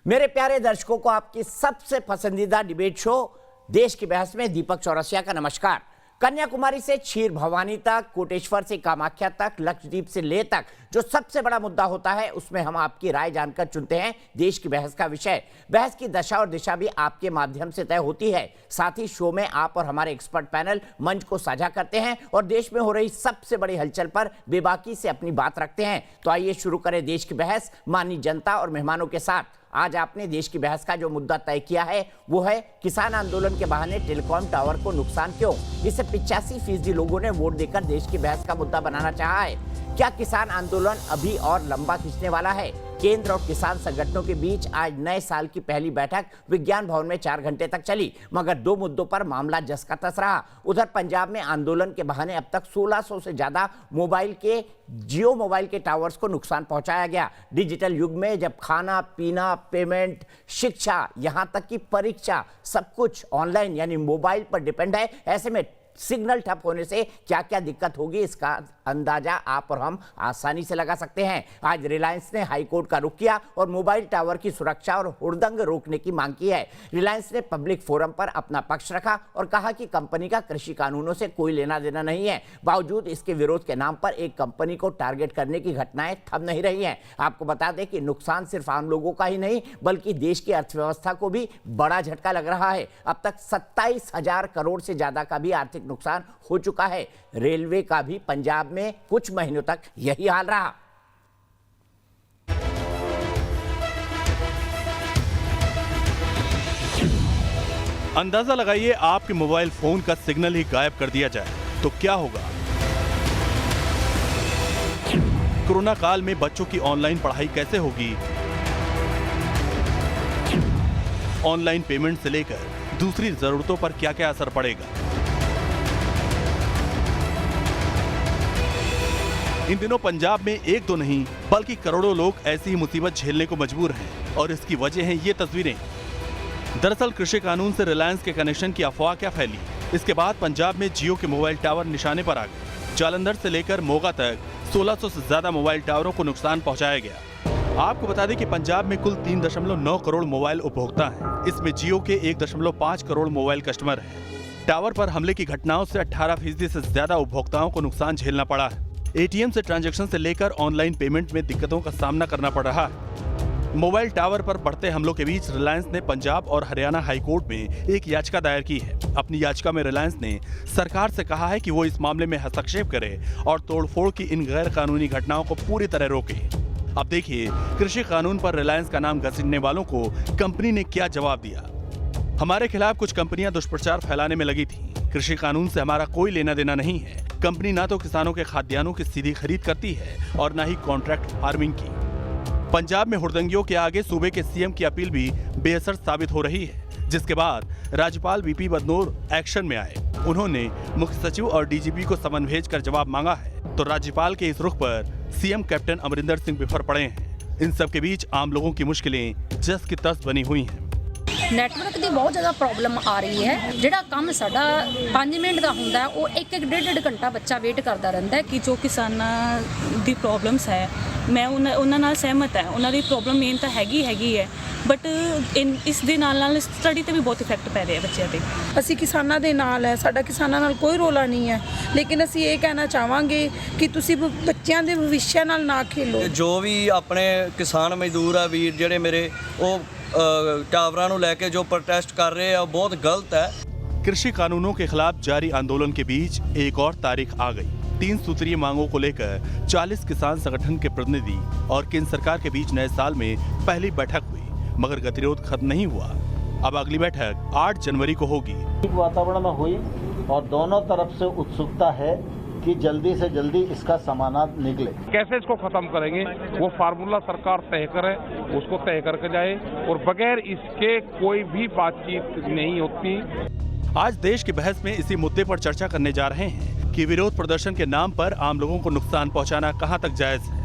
मेरे प्यारे दर्शकों को आपकी सबसे पसंदीदा डिबेट शो देश की बहस में दीपक चौरसिया का नमस्कार। कन्याकुमारी से क्षीर भवानी तक, कोटेश्वर से कामाख्या तक, लक्षद्वीप से लेह तक जो सबसे बड़ा मुद्दा होता है उसमें हम आपकी राय जानकर चुनते हैं देश की बहस का विषय। बहस की दशा और दिशा भी आपके माध्यम से तय होती है। साथ ही शो में आप और हमारे एक्सपर्ट पैनल मंच को साझा करते हैं और देश में हो रही सबसे बड़ी हलचल पर बेबाकी से अपनी बात रखते हैं। तो आइए शुरू करें देश की बहस माननीय जनता और मेहमानों के साथ। आज आपने देश की बहस का जो मुद्दा तय किया है वो है किसान आंदोलन के बहाने टेलीकॉम टावर को नुकसान क्यों। इसे 85% लोगों ने वोट देकर देश की बहस का मुद्दा बनाना चाहा है। क्या किसान आंदोलन अभी और लंबा खींचने वाला है? केंद्र और किसान संगठनों के बीच आज नए साल की पहली बैठक विज्ञान भवन में 4 घंटे तक चली, मगर 2 मुद्दों पर मामला जस का तस रहा। उधर पंजाब में आंदोलन के बहाने अब तक 1600 से ज्यादा जियो मोबाइल के टावर्स को नुकसान पहुंचाया गया। डिजिटल युग में जब खाना पीना, पेमेंट, शिक्षा, यहां तक कि परीक्षा सब कुछ ऑनलाइन यानी मोबाइल पर डिपेंड है, ऐसे में सिग्नल ठप होने से क्या क्या दिक्कत होगी इसका अंदाजा आप और हम आसानी से लगा सकते हैं। आज रिलायंस ने हाई कोर्ट का रुख किया और मोबाइल टावर की सुरक्षा और हुड़दंग रोकने की मांग की है। रिलायंस ने पब्लिक फोरम पर अपना पक्ष रखा और कहा कि कंपनी का कृषि कानूनों से कोई लेना देना नहीं है। बावजूद इसके विरोध के नाम पर एक कंपनी को टारगेट करने की घटनाएं थम नहीं रही हैं। आपको बता दें कि नुकसान सिर्फ आम लोगों का ही नहीं बल्कि देश की अर्थव्यवस्था को भी बड़ा झटका लग रहा है। अब तक 27,000 करोड़ से ज्यादा का भी आर्थिक नुकसान हो चुका है। रेलवे का भी पंजाब में कुछ महीनों तक यही हाल रहा। अंदाजा लगाइए, आपके मोबाइल फोन का सिग्नल ही गायब कर दिया जाए तो क्या होगा? कोरोना काल में बच्चों की ऑनलाइन पढ़ाई कैसे होगी? ऑनलाइन पेमेंट से लेकर दूसरी जरूरतों पर क्या क्या असर पड़ेगा? इन दिनों पंजाब में एक दो नहीं बल्कि करोड़ों लोग ऐसी ही मुसीबत झेलने को मजबूर हैं और इसकी वजह है ये तस्वीरें। दरअसल कृषि कानून से रिलायंस के कनेक्शन की अफवाह क्या फैली, इसके बाद पंजाब में जियो के मोबाइल टावर निशाने पर आ गए। जालंधर से लेकर मोगा तक 1600 से ज्यादा मोबाइल टावरों को नुकसान पहुंचाया गया। आपको बता दें कि पंजाब में कुल 3.9 करोड़ मोबाइल उपभोक्ता हैं। इसमें जियो के 1.5 करोड़ मोबाइल कस्टमर हैं। टावर पर हमले की घटनाओं से 18% से ज्यादा उपभोक्ताओं को नुकसान झेलना पड़ा है। एटीएम से ट्रांजैक्शन से लेकर ऑनलाइन पेमेंट में दिक्कतों का सामना करना पड़ रहा है। मोबाइल टावर पर बढ़ते हमलों के बीच रिलायंस ने पंजाब और हरियाणा हाई कोर्ट में एक याचिका दायर की है। अपनी याचिका में रिलायंस ने सरकार से कहा है कि वो इस मामले में हस्तक्षेप करे और तोड़फोड़ की इन गैर कानूनी घटनाओं को पूरी तरह रोके। अब देखिए, कृषि कानून पर रिलायंस का नाम घसीटने वालों को कंपनी ने क्या जवाब दिया। हमारे खिलाफ कुछ कंपनियां दुष्प्रचार फैलाने में लगी थी। कृषि कानून से हमारा कोई लेना देना नहीं है। कंपनी ना तो किसानों के खाद्यान्नों की सीधी खरीद करती है और ना ही कॉन्ट्रैक्ट फार्मिंग की। पंजाब में हुड़दंगियों के आगे सूबे के सीएम की अपील भी बेअसर साबित हो रही है, जिसके बाद राज्यपाल वीपी बदनौर एक्शन में आए। उन्होंने मुख्य सचिव और डीजीपी को समन भेजकर जवाब मांगा है, तो राज्यपाल के इस रुख पर सीएम कैप्टन अमरिंदर सिंह बिफर पड़े हैं। इन सब के बीच आम लोगों की मुश्किलें जस की तस बनी हुई हैं। नैटवर्क की बहुत ज़्यादा प्रॉब्लम आ रही है। ਜਿਹੜਾ ਕੰਮ ਸਾਡਾ 5 ਮਿੰਟ ਦਾ ਹੁੰਦਾ ਹੈ ਉਹ 1-1 ਡੇਢ ਘੰਟਾ ਬੱਚਾ ਵੇਟ ਕਰਦਾ ਰਹਿੰਦਾ ਹੈ। ਕਿ ਜੋ ਕਿਸਾਨਾਂ ਦੀ ਪ੍ਰੋਬਲਮਸ ਹੈ ਮੈਂ ਉਹਨਾਂ ਨਾਲ ਸਹਿਮਤ ਹੈ। ਉਹਨਾਂ ਦੀ ਪ੍ਰੋਬਲਮ ਮੇਨ ਤਾਂ ਹੈਗੀ ਹੈ, ਬਟ ਇਸ ਦੇ ਨਾਲ ਸਟੱਡੀ ਤੇ ਵੀ ਬਹੁਤ ਇਫੈਕਟ ਪੈ ਰਿਹਾ ਬੱਚਿਆਂ ਤੇ। ਅਸੀਂ ਕਿਸਾਨਾਂ ਦੇ ਨਾਲ ਹੈ, ਸਾਡਾ ਕਿਸਾਨਾਂ ਨਾਲ ਕੋਈ ਰੋਲਾ ਨਹੀਂ ਹੈ, ਲੇਕਿਨ ਅਸੀਂ ਇਹ ਕਹਿਣਾ ਚਾਹਾਂਗੇ ਕਿ ਤੁਸੀਂ ਬੱਚਿਆਂ ਦੇ ਭਵਿੱਖ ਨਾਲ ਨਾ ਖੇਲੋ। ਜੋ ਵੀ ਆਪਣੇ ਕਿਸਾਨ ਮਜ਼ਦੂਰ ਆ ਵੀਰ ਜਿਹੜੇ ਮੇਰੇ ਉਹ टावरों को लेके जो प्रोटेस्ट कर रहे हैं बहुत गलत है। कृषि कानूनों के खिलाफ जारी आंदोलन के बीच एक और तारीख आ गई। 3 सूत्रीय मांगों को लेकर 40 किसान संगठन के प्रतिनिधि और केंद्र सरकार के बीच नए साल में पहली बैठक हुई, मगर गतिरोध खत्म नहीं हुआ। अब अगली बैठक 8 जनवरी को होगी। वातावरण में हुई और दोनों तरफ से उत्सुकता है कि जल्दी से जल्दी इसका समाधान निकले। कैसे इसको खत्म करेंगे वो फार्मूला सरकार तय करे, उसको तय करके जाए और बगैर इसके कोई भी बातचीत नहीं होती। आज देश की बहस में इसी मुद्दे पर चर्चा करने जा रहे हैं कि विरोध प्रदर्शन के नाम पर आम लोगों को नुकसान पहुंचाना कहां तक जायज है।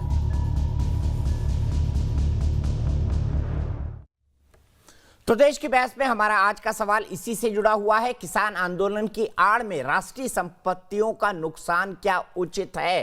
तो देश की बहस में हमारा आज का सवाल इसी से जुड़ा हुआ है। किसान आंदोलन की आड़ में राष्ट्रीय संपत्तियों का नुकसान क्या उचित है?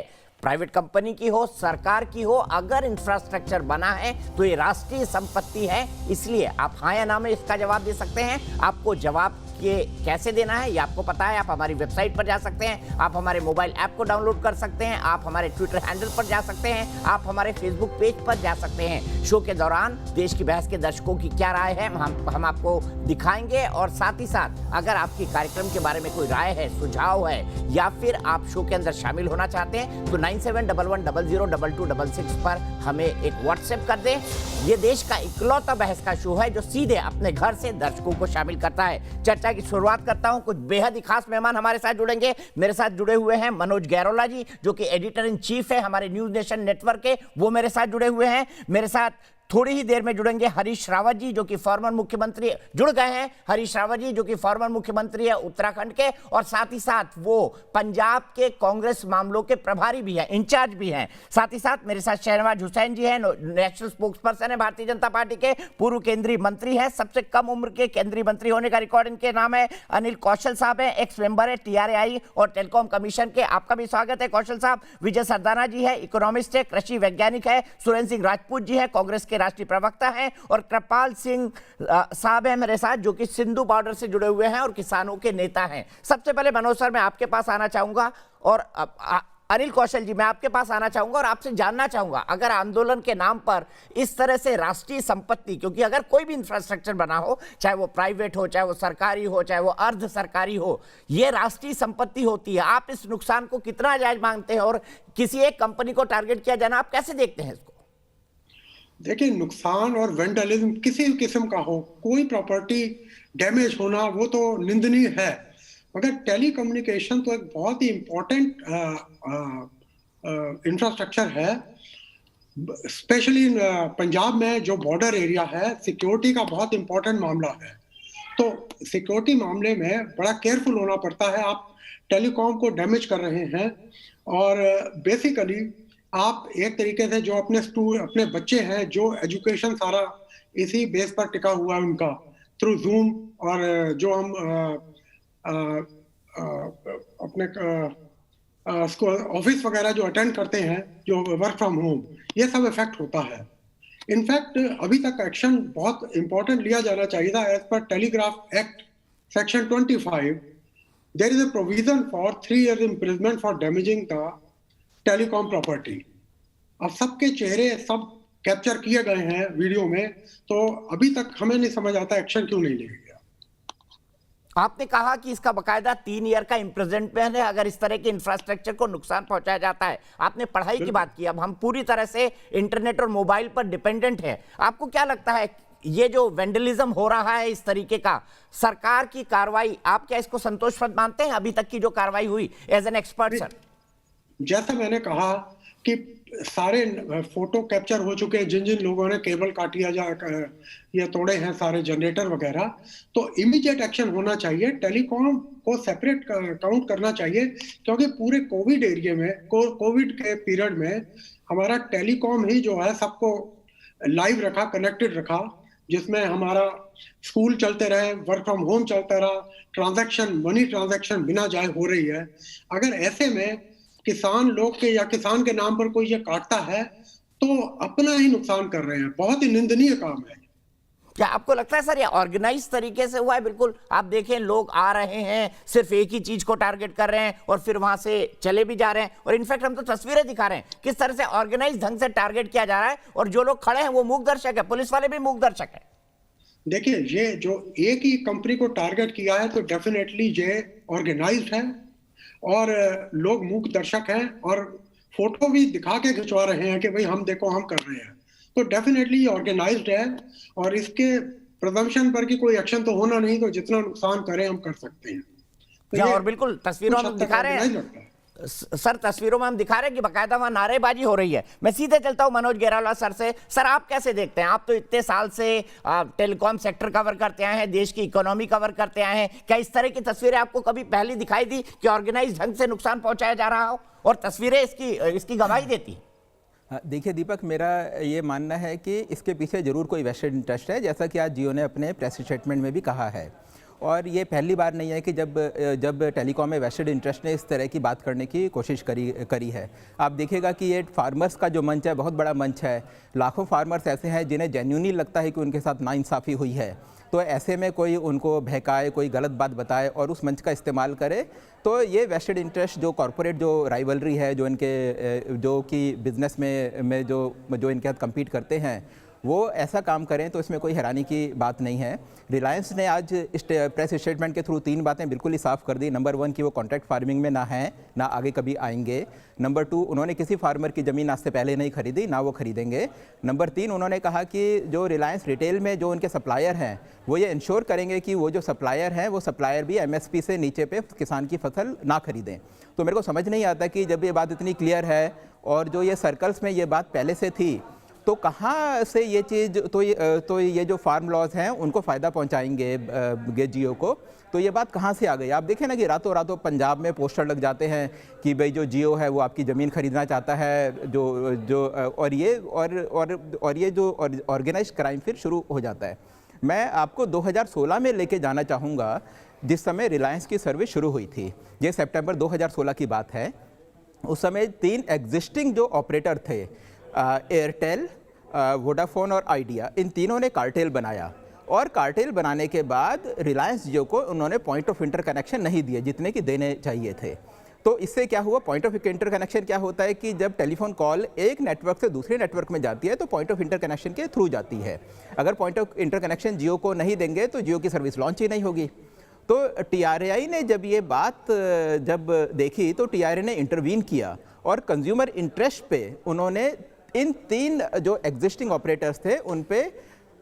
प्राइवेट कंपनी की हो, सरकार की हो, अगर इंफ्रास्ट्रक्चर बना है तो ये राष्ट्रीय संपत्ति है। इसलिए आप हाँ या ना में इसका जवाब दे सकते हैं। आपको जवाब ये कैसे देना है ये आपको पता है। आप हमारी वेबसाइट पर जा सकते हैं, आप हमारे मोबाइल ऐप को डाउनलोड कर सकते हैं, आप हमारे ट्विटर हैंडल पर जा सकते हैं, आप हमारे फेसबुक पेज पर जा सकते हैं। शो के दौरान देश की बहस के दर्शकों की क्या राय है हम आपको दिखाएंगे, और साथ ही साथ अगर आपकी कार्यक्रम के बारे में कोई राय है, सुझाव है, या फिर आप शो के अंदर शामिल होना चाहते हैं तो 9711002266 पर हमें एक व्हाट्सएप कर दें। ये देश का इकलौता बहस का शो है जो सीधे अपने घर से दर्शकों को शामिल करता है। चर्चा की शुरुआत करता हूं। कुछ बेहद ही खास मेहमान हमारे साथ जुड़ेंगे। मेरे साथ जुड़े हुए हैं मनोज गैरोला जी, जो कि एडिटर इन चीफ है हमारे न्यूज नेशन नेटवर्क के, वो मेरे साथ जुड़े हुए हैं। मेरे साथ थोड़ी ही देर में जुड़ेंगे हरीश रावत जी, जो कि फॉर्मर मुख्यमंत्री जुड़ गए हैं। हरीश रावत जी जो कि फॉर्मर मुख्यमंत्री है उत्तराखंड के, और साथ ही साथ वो पंजाब के कांग्रेस मामलों के प्रभारी भी हैं, इंचार्ज भी हैं। साथ ही साथ मेरे साथ शहनवाज हुसैन जी हैं, नेशनल स्पोक्सपर्सन है भारतीय जनता पार्टी के, पूर्व केंद्रीय मंत्री हैं। सबसे कम उम्र के केंद्रीय मंत्री होने का रिकॉर्ड इनके नाम है। अनिल कौशल साहब हैं, एक्स मेंबर है TRAI और टेलीकॉम कमीशन के। आपका भी स्वागत है कौशल साहब। विजय सरदाना जी है, इकोनॉमिस्ट है, कृषि वैज्ञानिक है। सुरेंद्र सिंह राजपूत जी है, कांग्रेस के राष्ट्रीय प्रवक्ता हैं। और कृपाल सिंह साहब हैं मेरे साथ, जो कि सिंधु बॉर्डर से जुड़े हुए हैं और किसानों के नेता हैं। सबसे पहले मनोज सर मैं आपके पास आना चाहूंगा, और अनिल कौशल जी मैं आपके पास आना चाहूंगा और आपसे जानना चाहूंगा, अगर आंदोलन के नाम पर इस तरह से राष्ट्रीय संपत्ति, क्योंकि अगर कोई भी इंफ्रास्ट्रक्चर बना हो, चाहे वो प्राइवेट हो, चाहे वो सरकारी हो, चाहे वो अर्ध सरकारी हो, ये राष्ट्रीय संपत्ति होती है। आप इस नुकसान को कितना जायज मानते हैं, और किसी एक कंपनी को टारगेट किया जाना आप कैसे देखते हैं इसको? देखिए, नुकसान और वेंडलिज्म किसी भी किस्म का हो, कोई प्रॉपर्टी डैमेज होना वो तो निंदनीय है, मगर टेलीकम्युनिकेशन तो एक बहुत ही इम्पोर्टेंट इंफ्रास्ट्रक्चर है। स्पेशली पंजाब में जो बॉर्डर एरिया है, सिक्योरिटी का बहुत इम्पोर्टेंट मामला है। तो सिक्योरिटी मामले में बड़ा केयरफुल होना पड़ता है। आप टेलीकॉम को डैमेज कर रहे हैं, और बेसिकली आप एक तरीके से जो अपने बच्चे हैं, जो एजुकेशन सारा इसी बेस पर टिका हुआ है उनका, थ्रू जूम, और जो हम अपने ऑफिस वगैरह जो अटेंड करते हैं, जो वर्क फ्रॉम होम, ये सब इफेक्ट होता है। इनफैक्ट अभी तक एक्शन बहुत इंपॉर्टेंट लिया जाना चाहिए था। As per telegraph act section 25 there is a provision for 3 years imprisonment for damaging the telecom property. अब सबके चेहरे सब कैप्चर किए गए हैं वीडियो में, तो अभी तक हमें नहीं समझ आता एक्शन क्यों नहीं लिया गया। आपने कहा कि इसका बकायदा 3 ईयर का इम्प्रिजनमेंट है अगर इस तरह के इंफ्रास्ट्रक्चर को नुकसान पहुंचाया जाता है। आपने पढ़ाई की बात की, अब हम पूरी तरह से इंटरनेट और मोबाइल पर डिपेंडेंट है। आपको क्या लगता है ये जो वेंडलिज्म हो रहा है इस तरीके का, सरकार की कार्रवाई, आप क्या इसको संतोषप्रद मानते हैं अभी तक की जो कार्रवाई हुई एज एन एक्सपर्ट? सर, जैसा मैंने कहा कि सारे फोटो कैप्चर हो चुके हैं, जिन जिन लोगों ने केबल काटिया या तोड़े हैं सारे जनरेटर वगैरह, तो इमीडिएट एक्शन होना चाहिए। टेलीकॉम को सेपरेट काउंट करना चाहिए, क्योंकि पूरे कोविड एरिया में, कोविड के पीरियड में हमारा टेलीकॉम ही जो है सबको लाइव रखा, कनेक्टेड रखा, जिसमें हमारा स्कूल चलते रहे, वर्क फ्रॉम होम चलता रहा, ट्रांजैक्शन, मनी ट्रांजैक्शन बिना जाए हो रही है। अगर ऐसे में किसान लोग के या किसान के नाम पर कोई ये काटता है तो अपना ही नुकसान कर रहे हैं। बहुत ही निंदनीय काम है। क्या आपको लगता है सर ये ऑर्गेनाइज तरीके से हुआ है? बिल्कुल, आप देखें लोग आ रहे हैं, सिर्फ एक ही चीज को टारगेट कर रहे हैं और फिर वहां से चले भी जा रहे हैं, और इनफैक्ट हम तो तस्वीरें दिखा रहे हैं किस तरह से ऑर्गेनाइज ढंग से टारगेट किया जा रहा है, और जो लोग खड़े हैं वो मूक दर्शक है, पुलिस वाले भी मूक दर्शक है। देखिए, ये जो एक ही कंपनी को टारगेट किया है तो डेफिनेटली ये ऑर्गेनाइज्ड है, और लोग मूक दर्शक हैं, और फोटो भी दिखा के खिंचवा रहे हैं कि भाई हम देखो हम कर रहे हैं। तो डेफिनेटली ऑर्गेनाइज्ड है, और इसके प्रदर्शन पर की कोई एक्शन तो होना नहीं, तो जितना नुकसान करें हम कर सकते हैं। तो और बिल्कुल तस्वीरों में दिखा रहे हैं सर, तस्वीरों में हम दिखा रहे हैं कि बाकायदा वहां नारेबाजी हो रही है। मैं सीधे चलता हूं मनोज गैरोला सर से। सर, आप कैसे देखते हैं? आप तो इतने साल से टेलीकॉम सेक्टर कवर करते आए हैं, देश की इकोनॉमी कवर करते आए हैं। क्या इस तरह की तस्वीरें आपको कभी पहले दिखाई दी कि ऑर्गेनाइज ढंग से नुकसान पहुंचाया जा रहा हो, और तस्वीरें इसकी गवाही देती? देखिए दीपक, मेरा ये मानना है कि इसके पीछे जरूर कोई वेस्टेड इंटरेस्ट है, जैसा कि आज जियो ने अपने प्रेस स्टेटमेंट में भी कहा है। और ये पहली बार नहीं है कि जब टेलीकॉम में वेस्टेड इंटरेस्ट ने इस तरह की बात करने की कोशिश करी है। आप देखिएगा कि ये फार्मर्स का जो मंच है बहुत बड़ा मंच है। लाखों फार्मर्स ऐसे हैं जिन्हें जेन्युइनली लगता है कि उनके साथ नाइंसाफ़ी हुई है, तो ऐसे में कोई उनको बहकाए, कोई गलत बात बताए और उस मंच का इस्तेमाल करे, तो ये वेस्टेड इंटरेस्ट जो कॉरपोरेट जो राइवलरी है, जो इनके जो कि बिज़नेस में जो इनके साथ कम्पीट करते हैं, वो ऐसा काम करें तो इसमें कोई हैरानी की बात नहीं है। रिलायंस ने आज प्रेस स्टेटमेंट के थ्रू 3 बातें बिल्कुल ही साफ़ कर दी। नंबर 1 कि वो कॉन्ट्रैक्ट फार्मिंग में ना हैं, ना आगे कभी आएंगे। नंबर 2, उन्होंने किसी फार्मर की ज़मीन आज से पहले नहीं खरीदी, ना वो खरीदेंगे। नंबर 3, उन्होंने कहा कि जो रिलायंस रिटेल में जो उनके सप्लायर हैं वो ये इंश्योर करेंगे कि वो जो सप्लायर हैं वो सप्लायर भी MSP से नीचे पे किसान की फसल ना खरीदें। तो मेरे को समझ नहीं आता कि जब ये बात इतनी क्लियर है और जो ये सर्कल्स में ये बात पहले से थी, तो कहाँ से ये चीज़, तो ये जो फार्म लॉज हैं उनको फ़ायदा पहुँचाएंगे जियो को, तो ये बात कहाँ से आ गई? आप देखें ना कि रातों रातों पंजाब में पोस्टर लग जाते हैं कि भाई जो जियो है वो आपकी ज़मीन खरीदना चाहता है, और ये जो ऑर्गेनाइज्ड क्राइम फिर शुरू हो जाता है। मैं आपको 2016 में लेके जाना चाहूँगा, जिस समय रिलायंस की सर्विस शुरू हुई थी। ये सितंबर 2016 की बात है। उस समय 3 एग्जिस्टिंग जो ऑपरेटर थे, एयरटेल, वोडाफोन और आइडिया, इन तीनों ने कार्टेल बनाया, और कार्टेल बनाने के बाद रिलायंस जियो को उन्होंने पॉइंट ऑफ इंटरकनेक्शन नहीं दिए जितने कि देने चाहिए थे। तो इससे क्या हुआ? पॉइंट ऑफ इंटरकनेक्शन क्या होता है कि जब टेलीफोन कॉल एक नेटवर्क से दूसरे नेटवर्क में जाती है तो पॉइंट ऑफ इंटरकनेक्शन के थ्रू जाती है। अगर पॉइंट ऑफ इंटरकनेक्शन जियो को नहीं देंगे तो जियो की सर्विस लॉन्च ही नहीं होगी। तो TRAI ने जब ये बात देखी तो TRAI ने इंटरवीन किया और कंज्यूमर इंटरेस्ट पे उन्होंने इन 3 जो एग्जिस्टिंग ऑपरेटर्स थे उन पे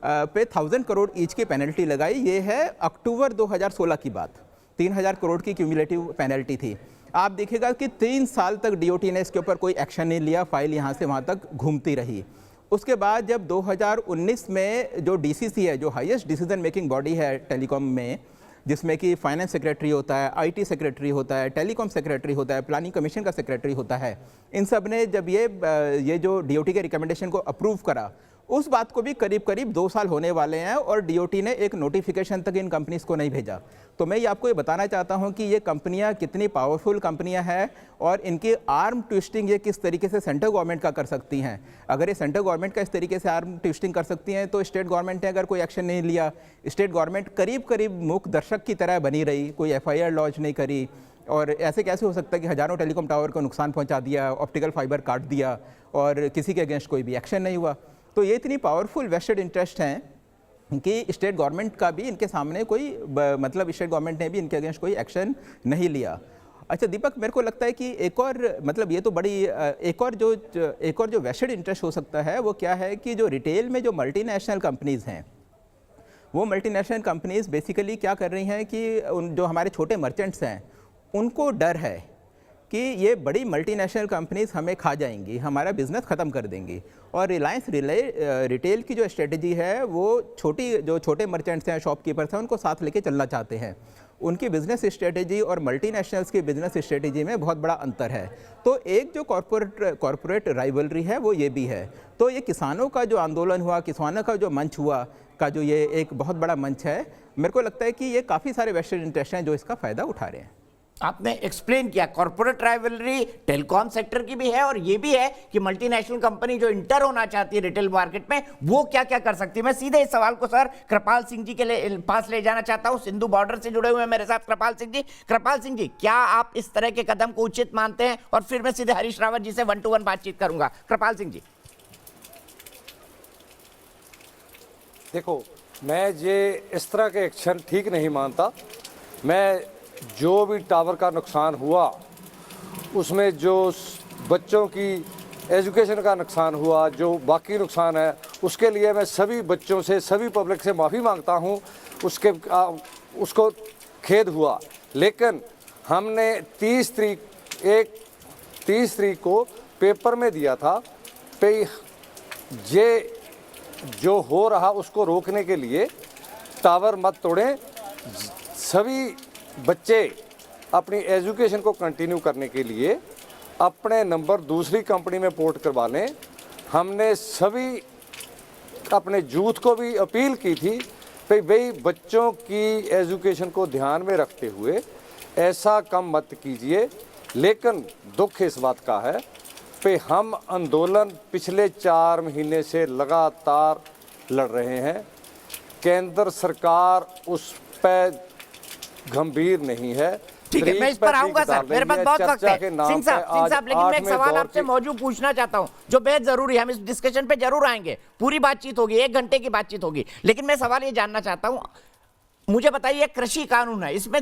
1000 करोड़ ईच की पेनल्टी लगाई। ये है अक्टूबर 2016 की बात। 3000 करोड़ की क्यूमुलेटिव पेनल्टी थी। आप देखिएगा कि 3 साल तक DOT ने इसके ऊपर कोई एक्शन नहीं लिया, फाइल यहाँ से वहाँ तक घूमती रही। उसके बाद जब 2019 में जो DCC है, जो हाईएस्ट डिसीजन मेकिंग बॉडी है टेलीकॉम में, जिसमें कि फाइनेंस सेक्रेटरी होता है, IT सेक्रेटरी होता है, टेलीकॉम सेक्रेटरी होता है, प्लानिंग कमीशन का सेक्रेटरी होता है, इन सब ने जब ये जो DOT के रिकमेंडेशन को अप्रूव करा, उस बात को भी करीब 2 साल होने वाले हैं और DOT ने एक नोटिफिकेशन तक इन कंपनीज को नहीं भेजा। तो मैं ये आपको ये बताना चाहता हूँ कि ये कंपनियाँ कितनी पावरफुल कंपनियाँ हैं और इनकी आर्म ट्विस्टिंग ये किस तरीके से सेंट्रल गवर्नमेंट का कर सकती हैं। अगर ये सेंट्रल गवर्नमेंट का इस तरीके से आर्म ट्विस्टिंग कर सकती हैं तो स्टेट गवर्नमेंट ने अगर कोई एक्शन नहीं लिया, स्टेट गवर्नमेंट करीब मूक दर्शक की तरह बनी रही, कोई FIR लॉन्च नहीं करी, और ऐसे कैसे हो सकता है कि हज़ारों टेलीकॉम टावर को नुकसान पहुँचा दिया, ऑप्टिकल फाइबर काट दिया और किसी के अगेंस्ट कोई भी एक्शन नहीं हुआ। तो ये इतनी पावरफुल वेस्टेड इंटरेस्ट हैं कि स्टेट गवर्नमेंट का भी इनके सामने कोई मतलब स्टेट गवर्नमेंट ने भी इनके अगेंस्ट कोई एक्शन नहीं लिया। अच्छा दीपक, मेरे को लगता है कि एक और मतलब ये तो बड़ी एक और जो वेस्टेड इंटरेस्ट हो सकता है वो क्या है कि जो रिटेल में जो मल्टीनेशनल कंपनीज़ हैं, वो मल्टीनेशनल कंपनीज़ बेसिकली क्या कर रही हैं कि जो हमारे छोटे मर्चेंट्स हैं उनको डर है कि ये बड़ी मल्टीनेशनल कंपनीज हमें खा जाएंगी, हमारा बिजनेस ख़त्म कर देंगी। और रिलायंस रिटेल की जो स्ट्रेटजी है वो जो छोटे मर्चेंट्स हैं, शॉपकीपर्स हैं, उनको साथ लेके चलना चाहते हैं। उनकी बिजनेस स्ट्रेटजी और मल्टीनेशनल्स की बिजनेस स्ट्रेटजी में बहुत बड़ा अंतर है। तो एक जो कॉरपोरेट राइवलरी है वो ये भी है। तो ये किसानों का जो आंदोलन हुआ, किसानों का जो मंच हुआ, का जो ये एक बहुत बड़ा मंच है, मेरे को लगता है कि ये काफ़ी सारे वेस्टेड इंटरेस्ट हैं जो इसका फ़ायदा उठा रहे हैं। आपने एक्सप्लेन किया, कॉर्पोरेट राइवलरी टेलीकॉम सेक्टर की भी है और ये भी है कि मल्टीनेशनल कंपनी जो इंटर होना चाहती है रिटेल मार्केट में वो क्या क्या कर सकती है। मैं सीधे इस सवाल को सर कृपाल सिंह जी के पास ले जाना चाहता हूं। सिंधु बॉर्डर से जुड़े हुए हैं मेरे साथ कृपाल सिंह जी। कृपाल सिंह जी, क्या आप इस तरह के कदम को उचित मानते हैं? और फिर मैं सीधे हरीश रावत जी से 1-to-1 बातचीत करूंगा। कृपाल सिंह जी। देखो, मैं ये इस तरह के एक्शन ठीक नहीं मानता। मैं जो भी टावर का नुकसान हुआ उसमें जो बच्चों की एजुकेशन का नुकसान हुआ, जो बाकी नुकसान है, उसके लिए मैं सभी बच्चों से, सभी पब्लिक से माफ़ी मांगता हूं। उसको खेद हुआ, लेकिन हमने 30 तारीख को पेपर में दिया था पे ये जो हो रहा उसको रोकने के लिए टावर मत तोड़ें, सभी बच्चे अपनी एजुकेशन को कंटिन्यू करने के लिए अपने नंबर दूसरी कंपनी में पोर्ट करवा लें। हमने सभी अपने यूथ को भी अपील की थी भाई बच्चों की एजुकेशन को ध्यान में रखते हुए ऐसा कम मत कीजिए। लेकिन दुख इस बात का है कि हम आंदोलन पिछले 4 महीने से लगातार लड़ रहे हैं, केंद्र सरकार उस पर गंभीर नहीं है। ठीक है, मैं इस पर आऊंगा सर, मेरे पास बहुत वक्त है। सिंह साहब, लेकिन मैं एक सवाल आपसे मौजूद पूछना चाहता हूं जो बेहद जरूरी है। हम इस डिस्कशन पे जरूर आएंगे, पूरी बातचीत होगी, 1 घंटे की बातचीत होगी, लेकिन मैं सवाल ये जानना चाहता हूं, मुझे बताइए कृषि कानून है, इसमें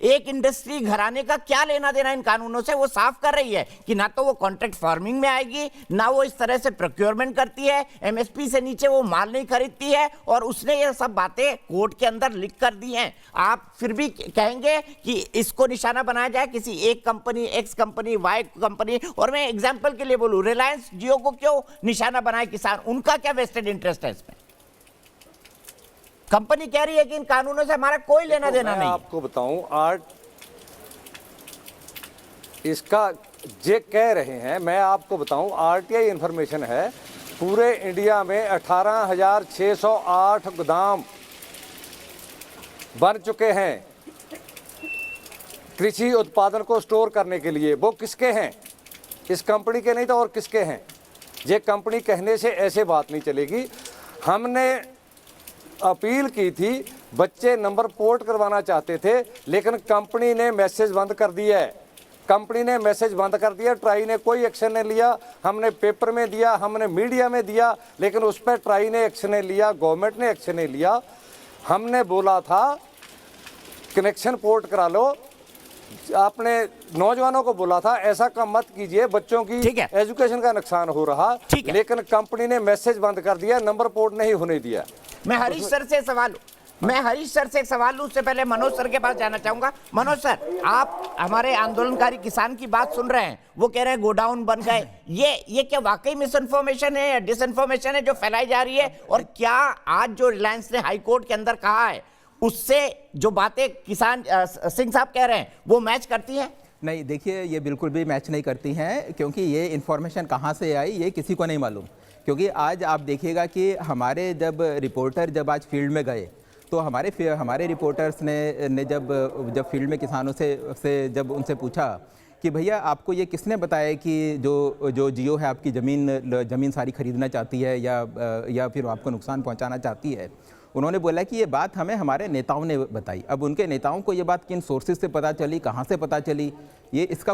एक इंडस्ट्री घराने का क्या लेना देना इन कानूनों से? वो साफ कर रही है कि ना तो वो कॉन्ट्रैक्ट फार्मिंग में आएगी, ना वो इस तरह से प्रोक्योरमेंट करती है, एमएसपी से नीचे वो माल नहीं खरीदती है, और उसने ये सब बातें कोर्ट के अंदर लिख कर दी हैं। आप फिर भी कहेंगे कि इसको निशाना बनाया जाए किसी एक company, X company, Y company, और मैं एग्जाम्पल के लिए बोलूं, रिलायंस जियो को क्यों निशाना बनाए किसान? उनका क्या वेस्टेड इंटरेस्ट है इसमें? कंपनी कह रही है कि इन कानूनों से हमारा कोई लेना देना नहीं। आपको बताऊं, इसका जे कह रहे हैं, मैं आपको बताऊं, आरटीआई इंफॉर्मेशन है, पूरे इंडिया में 18,608 गोदाम बन चुके हैं कृषि उत्पादन को स्टोर करने के लिए। वो किसके हैं? इस कंपनी के नहीं तो और किसके हैं? ये कंपनी कहने से ऐसे बात नहीं चलेगी। हमने अपील की थी, बच्चे नंबर पोर्ट करवाना चाहते थे, लेकिन कंपनी ने मैसेज बंद कर दिया है। कंपनी ने मैसेज बंद कर दिया, ट्राई ने कोई एक्शन नहीं लिया। हमने पेपर में दिया, हमने मीडिया में दिया, लेकिन उस पर ट्राई ने एक्शन नहीं लिया, गवर्नमेंट ने एक्शन नहीं लिया। हमने बोला था कनेक्शन पोर्ट करा लो, आपने नौजवानों को बोला था ऐसा काम मत कीजिए, बच्चों की एजुकेशन का नुकसान हो रहा, लेकिन कंपनी ने मैसेज बंद कर दिया, नंबर पोर्ट नहीं होने दिया। मैं हरीश सर से एक सवाल लूं, उससे पहले मनोज सर के पास जाना चाहूंगा। मनोज सर, आप हमारे आंदोलनकारी किसान की बात सुन रहे हैं, वो कह रहे हैं गोडाउन बन गए, ये क्या वाकई मिस इन्फॉर्मेशन है या डिसइन्फॉर्मेशन है जो फैलाई जा रही है? और क्या आज जो रिलायंस ने हाई कोर्ट के अंदर कहा है उससे जो बातें किसान सिंह साहब कह रहे हैं वो मैच करती हैं? नहीं, देखिए ये बिल्कुल भी मैच नहीं करती हैं, क्योंकि ये इन्फॉर्मेशन कहाँ से आई ये किसी को नहीं मालूम। क्योंकि आज आप देखिएगा कि हमारे जब रिपोर्टर जब आज फील्ड में गए, तो हमारे रिपोर्टर्स ने जब फील्ड में किसानों से जब उनसे पूछा कि भैया आपको ये किसने बताया कि जो जियो है आपकी ज़मीन सारी खरीदना चाहती है या फिर आपको नुकसान पहुंचाना चाहती है, उन्होंने बोला कि ये बात हमें हमारे नेताओं ने बताई। अब उनके नेताओं को ये बात किन सोर्सेज से पता चली, कहाँ से पता चली, ये इसका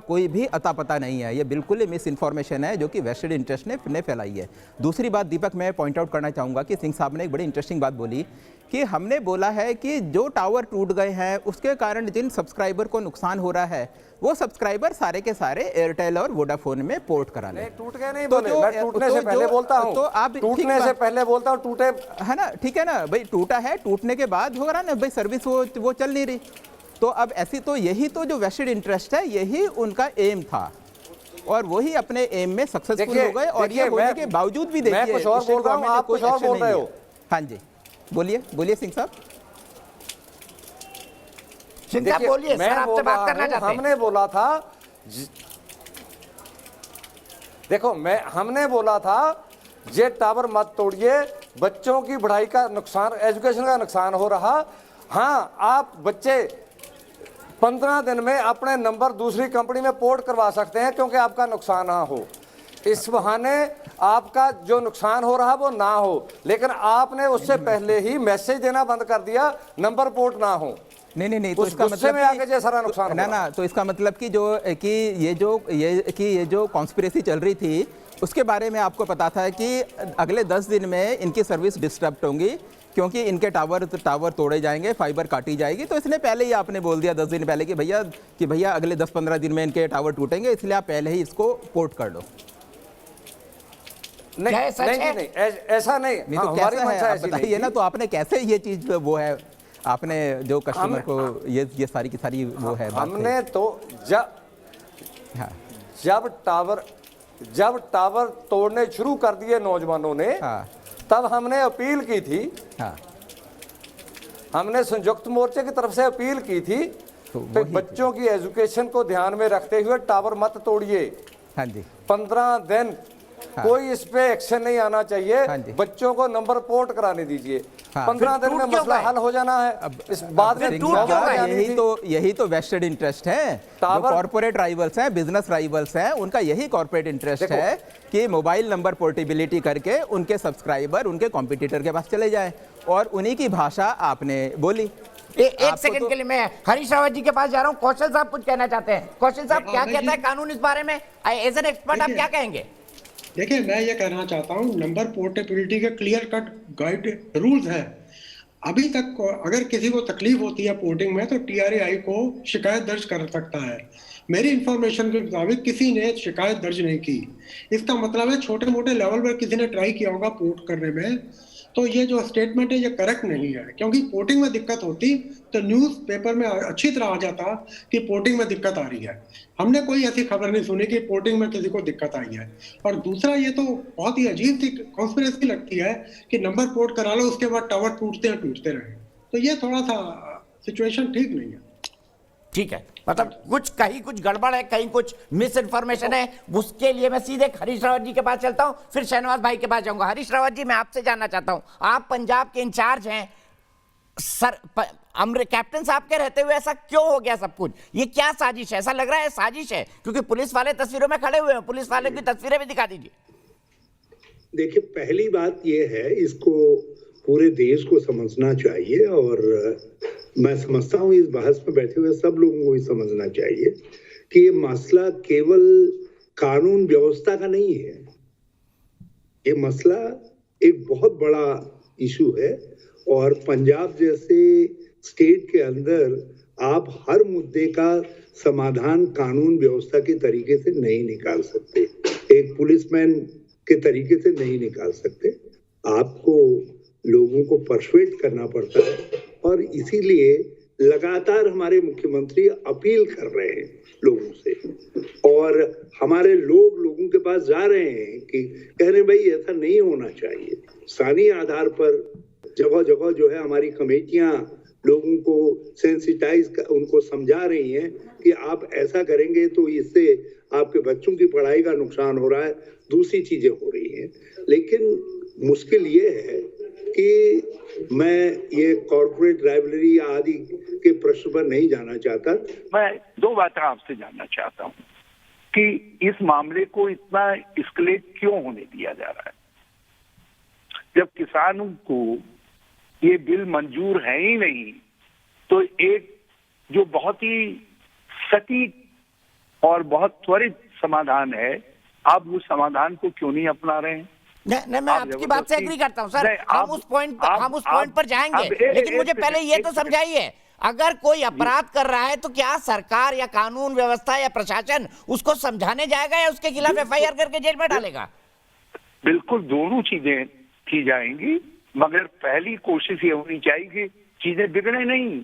कोई भी अता पता नहीं है। ये बिल्कुल ही मिस इन्फॉर्मेशन है जो कि वेस्टेड इंटरेस्ट ने फैलाई है। दूसरी बात दीपक, मैं पॉइंट आउट करना चाहूँगा कि सिंह साहब ने एक बड़ी इंटरेस्टिंग बात बोली कि हमने बोला है कि जो टावर टूट गए हैं उसके कारण जिन सब्सक्राइबर को नुकसान हो रहा है वो सब्सक्राइबर सारे के सारे एयरटेल और वोडाफोन में पोर्ट करा लें। टूट गए नहीं बोले, मैं टूटने से पहले बोलता हूं, तो आप टूटने से पहले बोलता हूं, टूटे है ना, ठीक है ना भाई, टूटा है, टूटने के बाद हो रहा ना भाई, सर्विस वो चल नहीं रही। तो अब ऐसी तो यही तो जो वेस्टेड इंटरेस्ट है, यही उनका एम था और वही अपने एम में सक्सेसफुल हो गए। और ये होने के बावजूद भी देखिए मैं कुछ और बोल रहा हूं, आप कुछ और बोल रहे हो। हाँ जी, बोलिए सिंह साहब। बोलिए, सर आपसे बात करना चाहते हैं। हमने बोला था, देखो हमने बोला था ये टावर मत तोड़िए, बच्चों की पढ़ाई का नुकसान, एजुकेशन का नुकसान हो रहा। हाँ, आप बच्चे 15 दिन में अपने नंबर दूसरी कंपनी में पोर्ट करवा सकते हैं क्योंकि आपका नुकसान ना हो, इस बहाने आपका जो नुकसान हो रहा वो ना हो। लेकिन आपने उससे पहले ही मैसेज देना बंद कर दिया, नंबर पोर्ट ना हो। नहीं, तो इसका मतलब में आगे सारा नुकसान ना, तो इसका मतलब कि ये जो कॉन्स्पिरेसी चल रही थी उसके बारे में आपको पता था कि अगले 10 दिन में इनकी सर्विस डिस्टर्ब होंगी क्योंकि इनके टावर तोड़े जाएंगे, फाइबर काटी जाएगी। तो इसने पहले ही आपने बोल दिया 10 दिन पहले कि भैया अगले 10-15 दिन में इनके टावर टूटेंगे, इसलिए आप पहले ही इसको पोर्ट कर लो। नहीं, ऐसा नहीं, तो हमारी मंशा ऐसी नहीं बताइए ना, तो आपने कैसे ये चीज वो है, आपने जो कस्टमर को ये सारी की सारी वो है हमने तो जब टावर तोड़ने शुरू कर दिए नौजवानों ने, तब हमने अपील की थी, हमने संयुक्त मोर्चे की तरफ से अपील की थी तो बच्चों की एजुकेशन को ध्यान में रखते हुए टावर मत तोड़िए। हाँ जी, 15 दिन कोई इस पे एक्शन नहीं आना चाहिए। बच्चों को नंबर पोर्ट कराने दीजिए। 15 दिन में मसला हल हो जाना है। अब इस बाद में यही तो वेस्टेड इंटरेस्ट है। कॉर्पोरेट राइवल्स हैं, बिजनेस राइवल्स हैं, उनका यही कॉर्पोरेट इंटरेस्ट है कि मोबाइल नंबर पोर्टेबिलिटी करके उनके सब्सक्राइबर उनके कॉम्पिटिटर के पास चले जाएं और उन्हीं की भाषा आपने बोली। एक सेकंड के लिए मैं हरीश रावत जी के पास जा रहा हूं। कौशल साहब कुछ कहना चाहते हैं। कौशल साहब, क्या कहता है कानून इस बारे में? एज एन एक्सपर्ट आप क्या कहेंगे? देखिए, मैं ये कहना चाहता हूँ, नंबर पोर्टेबिलिटी के क्लियर कट गाइड रूल्स है। अभी तक अगर किसी को तकलीफ होती है पोर्टिंग में तो TRAI को शिकायत दर्ज कर सकता है। मेरी इंफॉर्मेशन के मुताबिक किसी ने शिकायत दर्ज नहीं की। इसका मतलब है छोटे मोटे लेवल पर किसी ने ट्राई किया होगा पोर्ट करने में। तो ये जो स्टेटमेंट है ये करेक्ट नहीं है, क्योंकि पोर्टिंग में दिक्कत होती तो न्यूज़ पेपर में अच्छी तरह आ जाता कि पोर्टिंग में दिक्कत आ रही है। हमने कोई ऐसी खबर नहीं सुनी कि पोर्टिंग में किसी को दिक्कत आई है। और दूसरा, ये तो बहुत ही अजीब सी कॉन्स्पिरेसी लगती है कि नंबर पोर्ट करा लो, उसके बाद टावर टूटते रहे। तो ये थोड़ा सा सिचुएशन ठीक नहीं है। ठीक है, मतलब कहीं कुछ गड़बड़ है, कहीं कुछ मिस इन्फॉर्मेशन है। उसके लिए मैं सीधे हरीश रावत जी के पास चलता हूं, फिर शहनवाज भाई के पास जाऊंगा। हरीश रावत जी, मैं आपसे जानना चाहता हूं, आप पंजाब के इंचार्ज हैं सर, कैप्टन साहब के रहते हुए ऐसा क्यों हो गया सब कुछ? ये क्या साजिश है? ऐसा लग रहा है साजिश है, क्योंकि पुलिस वाले तस्वीरों में खड़े हुए हैं। पुलिस वाले की तस्वीरें भी दिखा दीजिए। देखिए, पहली बात ये है, इसको पूरे देश को समझना चाहिए और मैं समझता हूँ इस बहस में बैठे हुए सब लोगों को ही समझना चाहिए कि ये मसला केवल कानून व्यवस्था का नहीं है। ये मसला एक बहुत बड़ा इशू है और पंजाब जैसे स्टेट के अंदर आप हर मुद्दे का समाधान कानून व्यवस्था के तरीके से नहीं निकाल सकते, एक पुलिसमैन के तरीके से नहीं निकाल सकते। आपको लोगों को पर्सुएट करना पड़ता है और इसीलिए लगातार हमारे मुख्यमंत्री अपील कर रहे हैं लोगों से और हमारे लोगों के पास जा रहे हैं कि कह रहे हैं भाई ऐसा नहीं होना चाहिए। स्थानीय आधार पर जगह जगह जो है हमारी कमेटियां लोगों को सेंसिटाइज उनको समझा रही हैं कि आप ऐसा करेंगे तो इससे आपके बच्चों की पढ़ाई का नुकसान हो रहा है, दूसरी चीजें हो रही हैं। लेकिन मुश्किल ये है कि मैं ये कॉर्पोरेट राइवलरी आदि के प्रश्न पर नहीं जाना चाहता। मैं दो बातें आपसे जानना चाहता हूँ कि इस मामले को इतना एस्केलेट क्यों होने दिया जा रहा है, जब किसानों को ये बिल मंजूर है ही नहीं। तो एक जो बहुत ही सटीक और बहुत त्वरित समाधान है, आप उस समाधान को क्यों नहीं अपना रहे हैं? नहीं, मैं आपकी बात से एग्री करता हूं सर। हम उस पॉइंट पर जाएंगे, लेकिन मुझे पहले ये तो समझाइए, अगर कोई अपराध कर रहा है तो क्या सरकार या कानून व्यवस्था या प्रशासन उसको समझाने जाएगा या उसके खिलाफ FIR करके जेल में डालेगा? बिल्कुल, दोनों चीजें की जाएंगी, मगर पहली कोशिश ये होनी चाहिए कि चीजें बिगड़े नहीं।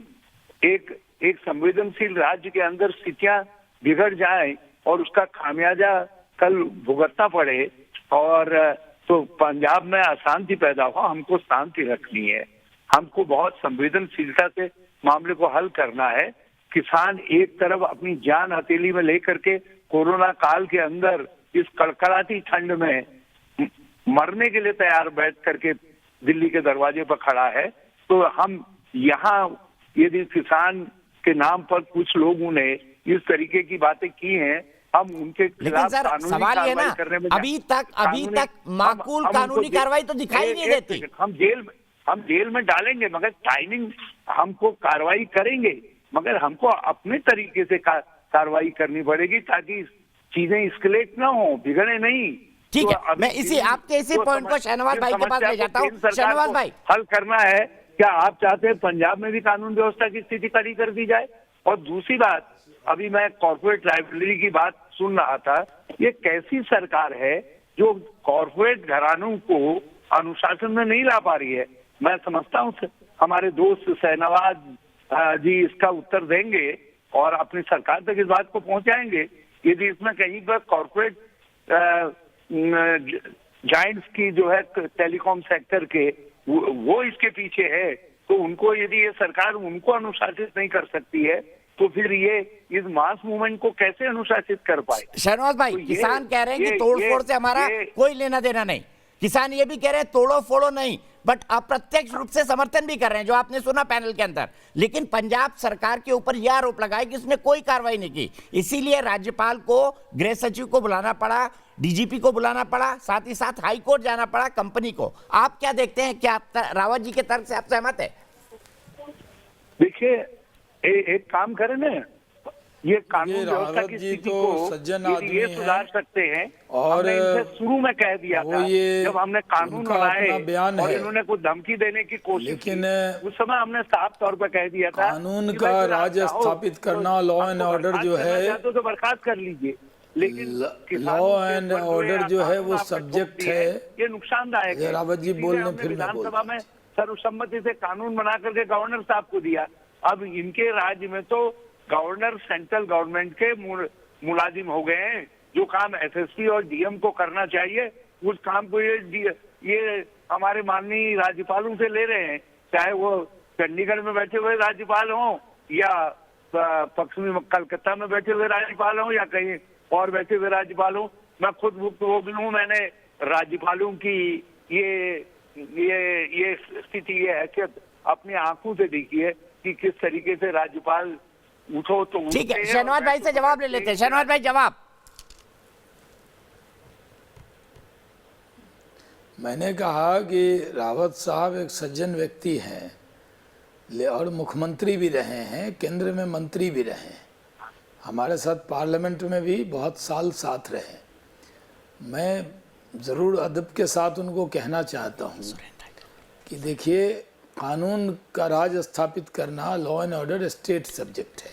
एक संवेदनशील राज्य के अंदर स्थितियां बिगड़ जाए और उसका खामियाजा कल भुगतना पड़े और तो पंजाब में अशांति पैदा हुआ। हमको शांति रखनी है, हमको बहुत संवेदनशीलता से मामले को हल करना है। किसान एक तरफ अपनी जान हथेली में लेकर के कोरोना काल के अंदर इस कड़कड़ाती ठंड में मरने के लिए तैयार बैठ करके दिल्ली के दरवाजे पर खड़ा है। तो हम यहाँ यदि किसान के नाम पर कुछ लोगों ने इस तरीके की बातें की हैं, हम उनके खिलाफ सवाल ये ना, अभी तक माकूल कानूनी कार्रवाई तो दिखाई नहीं देती। हम जेल में डालेंगे, मगर टाइमिंग हमको कार्रवाई करेंगे, मगर हमको अपने तरीके से कार्रवाई करनी पड़ेगी ताकि चीजें एस्केलेट ना हो, बिगड़े नहीं। ठीक है, मैं आपके इसी पॉइंट को शहनवाज भाई के पास ले जाता हूँ। शहनवाज भाई, हल करना है, क्या आप चाहते हैं पंजाब में भी कानून व्यवस्था की स्थिति कड़ी कर दी जाए? और दूसरी बात, अभी मैं कॉर्पोरेट राइवलरी की बात सुन रहा था, ये कैसी सरकार है जो कॉर्पोरेट घरानों को अनुशासन में नहीं ला पा रही है? मैं समझता हूँ हमारे दोस्त शहनवाज जी इसका उत्तर देंगे और अपनी सरकार तक इस बात को पहुंचाएंगे। यदि इसमें कहीं पर कॉर्पोरेट जायंट्स की जो है टेलीकॉम सेक्टर के वो इसके पीछे है, तो उनको यदि ये सरकार उनको अनुशासित नहीं कर सकती है तो फिर ये इस मास मूवमेंट को कैसे अनुशासित कर पाए? शहनवाज भाई, तो ये- किसान कह रहे हैं कि ये- तोड़फोड़ से हमारा ये- कोई लेना देना नहीं। किसान ये भी कह रहे हैं तोड़ो फोड़ो नहीं, बट अप्रत्यक्ष रूप से समर्थन भी कर रहे हैं, जो आपने सुना पैनल के अंदर। लेकिन पंजाब सरकार के ऊपर यह आरोप लगा है कि उसने कोई कार्रवाई नहीं की, इसीलिए राज्यपाल को, गृह सचिव को बुलाना पड़ा, डीजीपी को बुलाना पड़ा, साथ ही साथ हाई कोर्ट जाना पड़ा कंपनी को। आप क्या देखते हैं, क्या रावत जी के तर्क से आप सहमत है? देखिए, एक काम करें ना, ये कानून व्यवस्था की जी स्थिति तो को सज्जन ये आदमी सुधार हैं सकते हैं। और हमने इनसे शुरू में कह दिया वो था, ये जब हमने कानून उनका बनाए अपना बयान और है। इन्होंने कुछ धमकी देने की कोशिश लेकिन की, उस समय हमने साफ तौर पर कह दिया था कानून कि का भाई, अगर आप राज चाहो स्थापित करना, तो लॉ आपको एंड ऑर्डर बर्खास्त जो करना है, चाहते हो तो बर्खास्त कर लीजिए, लेकिन किसानों लॉ के एंड ऊपर ऑर्डर जो है वो आपने ठोक सब्जेक्ट दिया है। ये नुकसानदायक है। रावत जी इसीलिए बोल रहे हैं, हमने फिर मैं विधानसभा में सर्वसम्मति से कानून बना करके गवर्नर साहब को दिया। अब इनके राज्य में तो गवर्नर सेंट्रल गवर्नमेंट के मुलाजिम हो गए हैं। जो काम एसएसपी और डीएम को करना चाहिए, उस काम को ये हमारे माननीय राज्यपालों से ले रहे हैं, चाहे वो चंडीगढ़ में बैठे हुए राज्यपाल हों या पश्चिमी कलकत्ता में बैठे हुए राज्यपाल हों या कहीं और बैठे हुए राज्यपाल हों। मैं खुद भुक्तभोगी हूँ, मैंने राज्यपालों की ये स्थिति, ये हैसियत अपनी आंखों से देखी है कि किस तरीके से राज्यपाल उठो तो ठीक है, शहनवाज भाई से जवाब ले लेते हैं। शहनवाज भाई, जवाब। मैंने कहा कि रावत साहब एक सज्जन व्यक्ति हैं और मुख्यमंत्री भी रहे हैं, केंद्र में मंत्री भी रहे हैं, हमारे साथ पार्लियामेंट में भी बहुत साल साथ रहे। मैं ज़रूर अदब के साथ उनको कहना चाहता हूँ कि देखिए, कानून का राज स्थापित करना, law and order state subject है।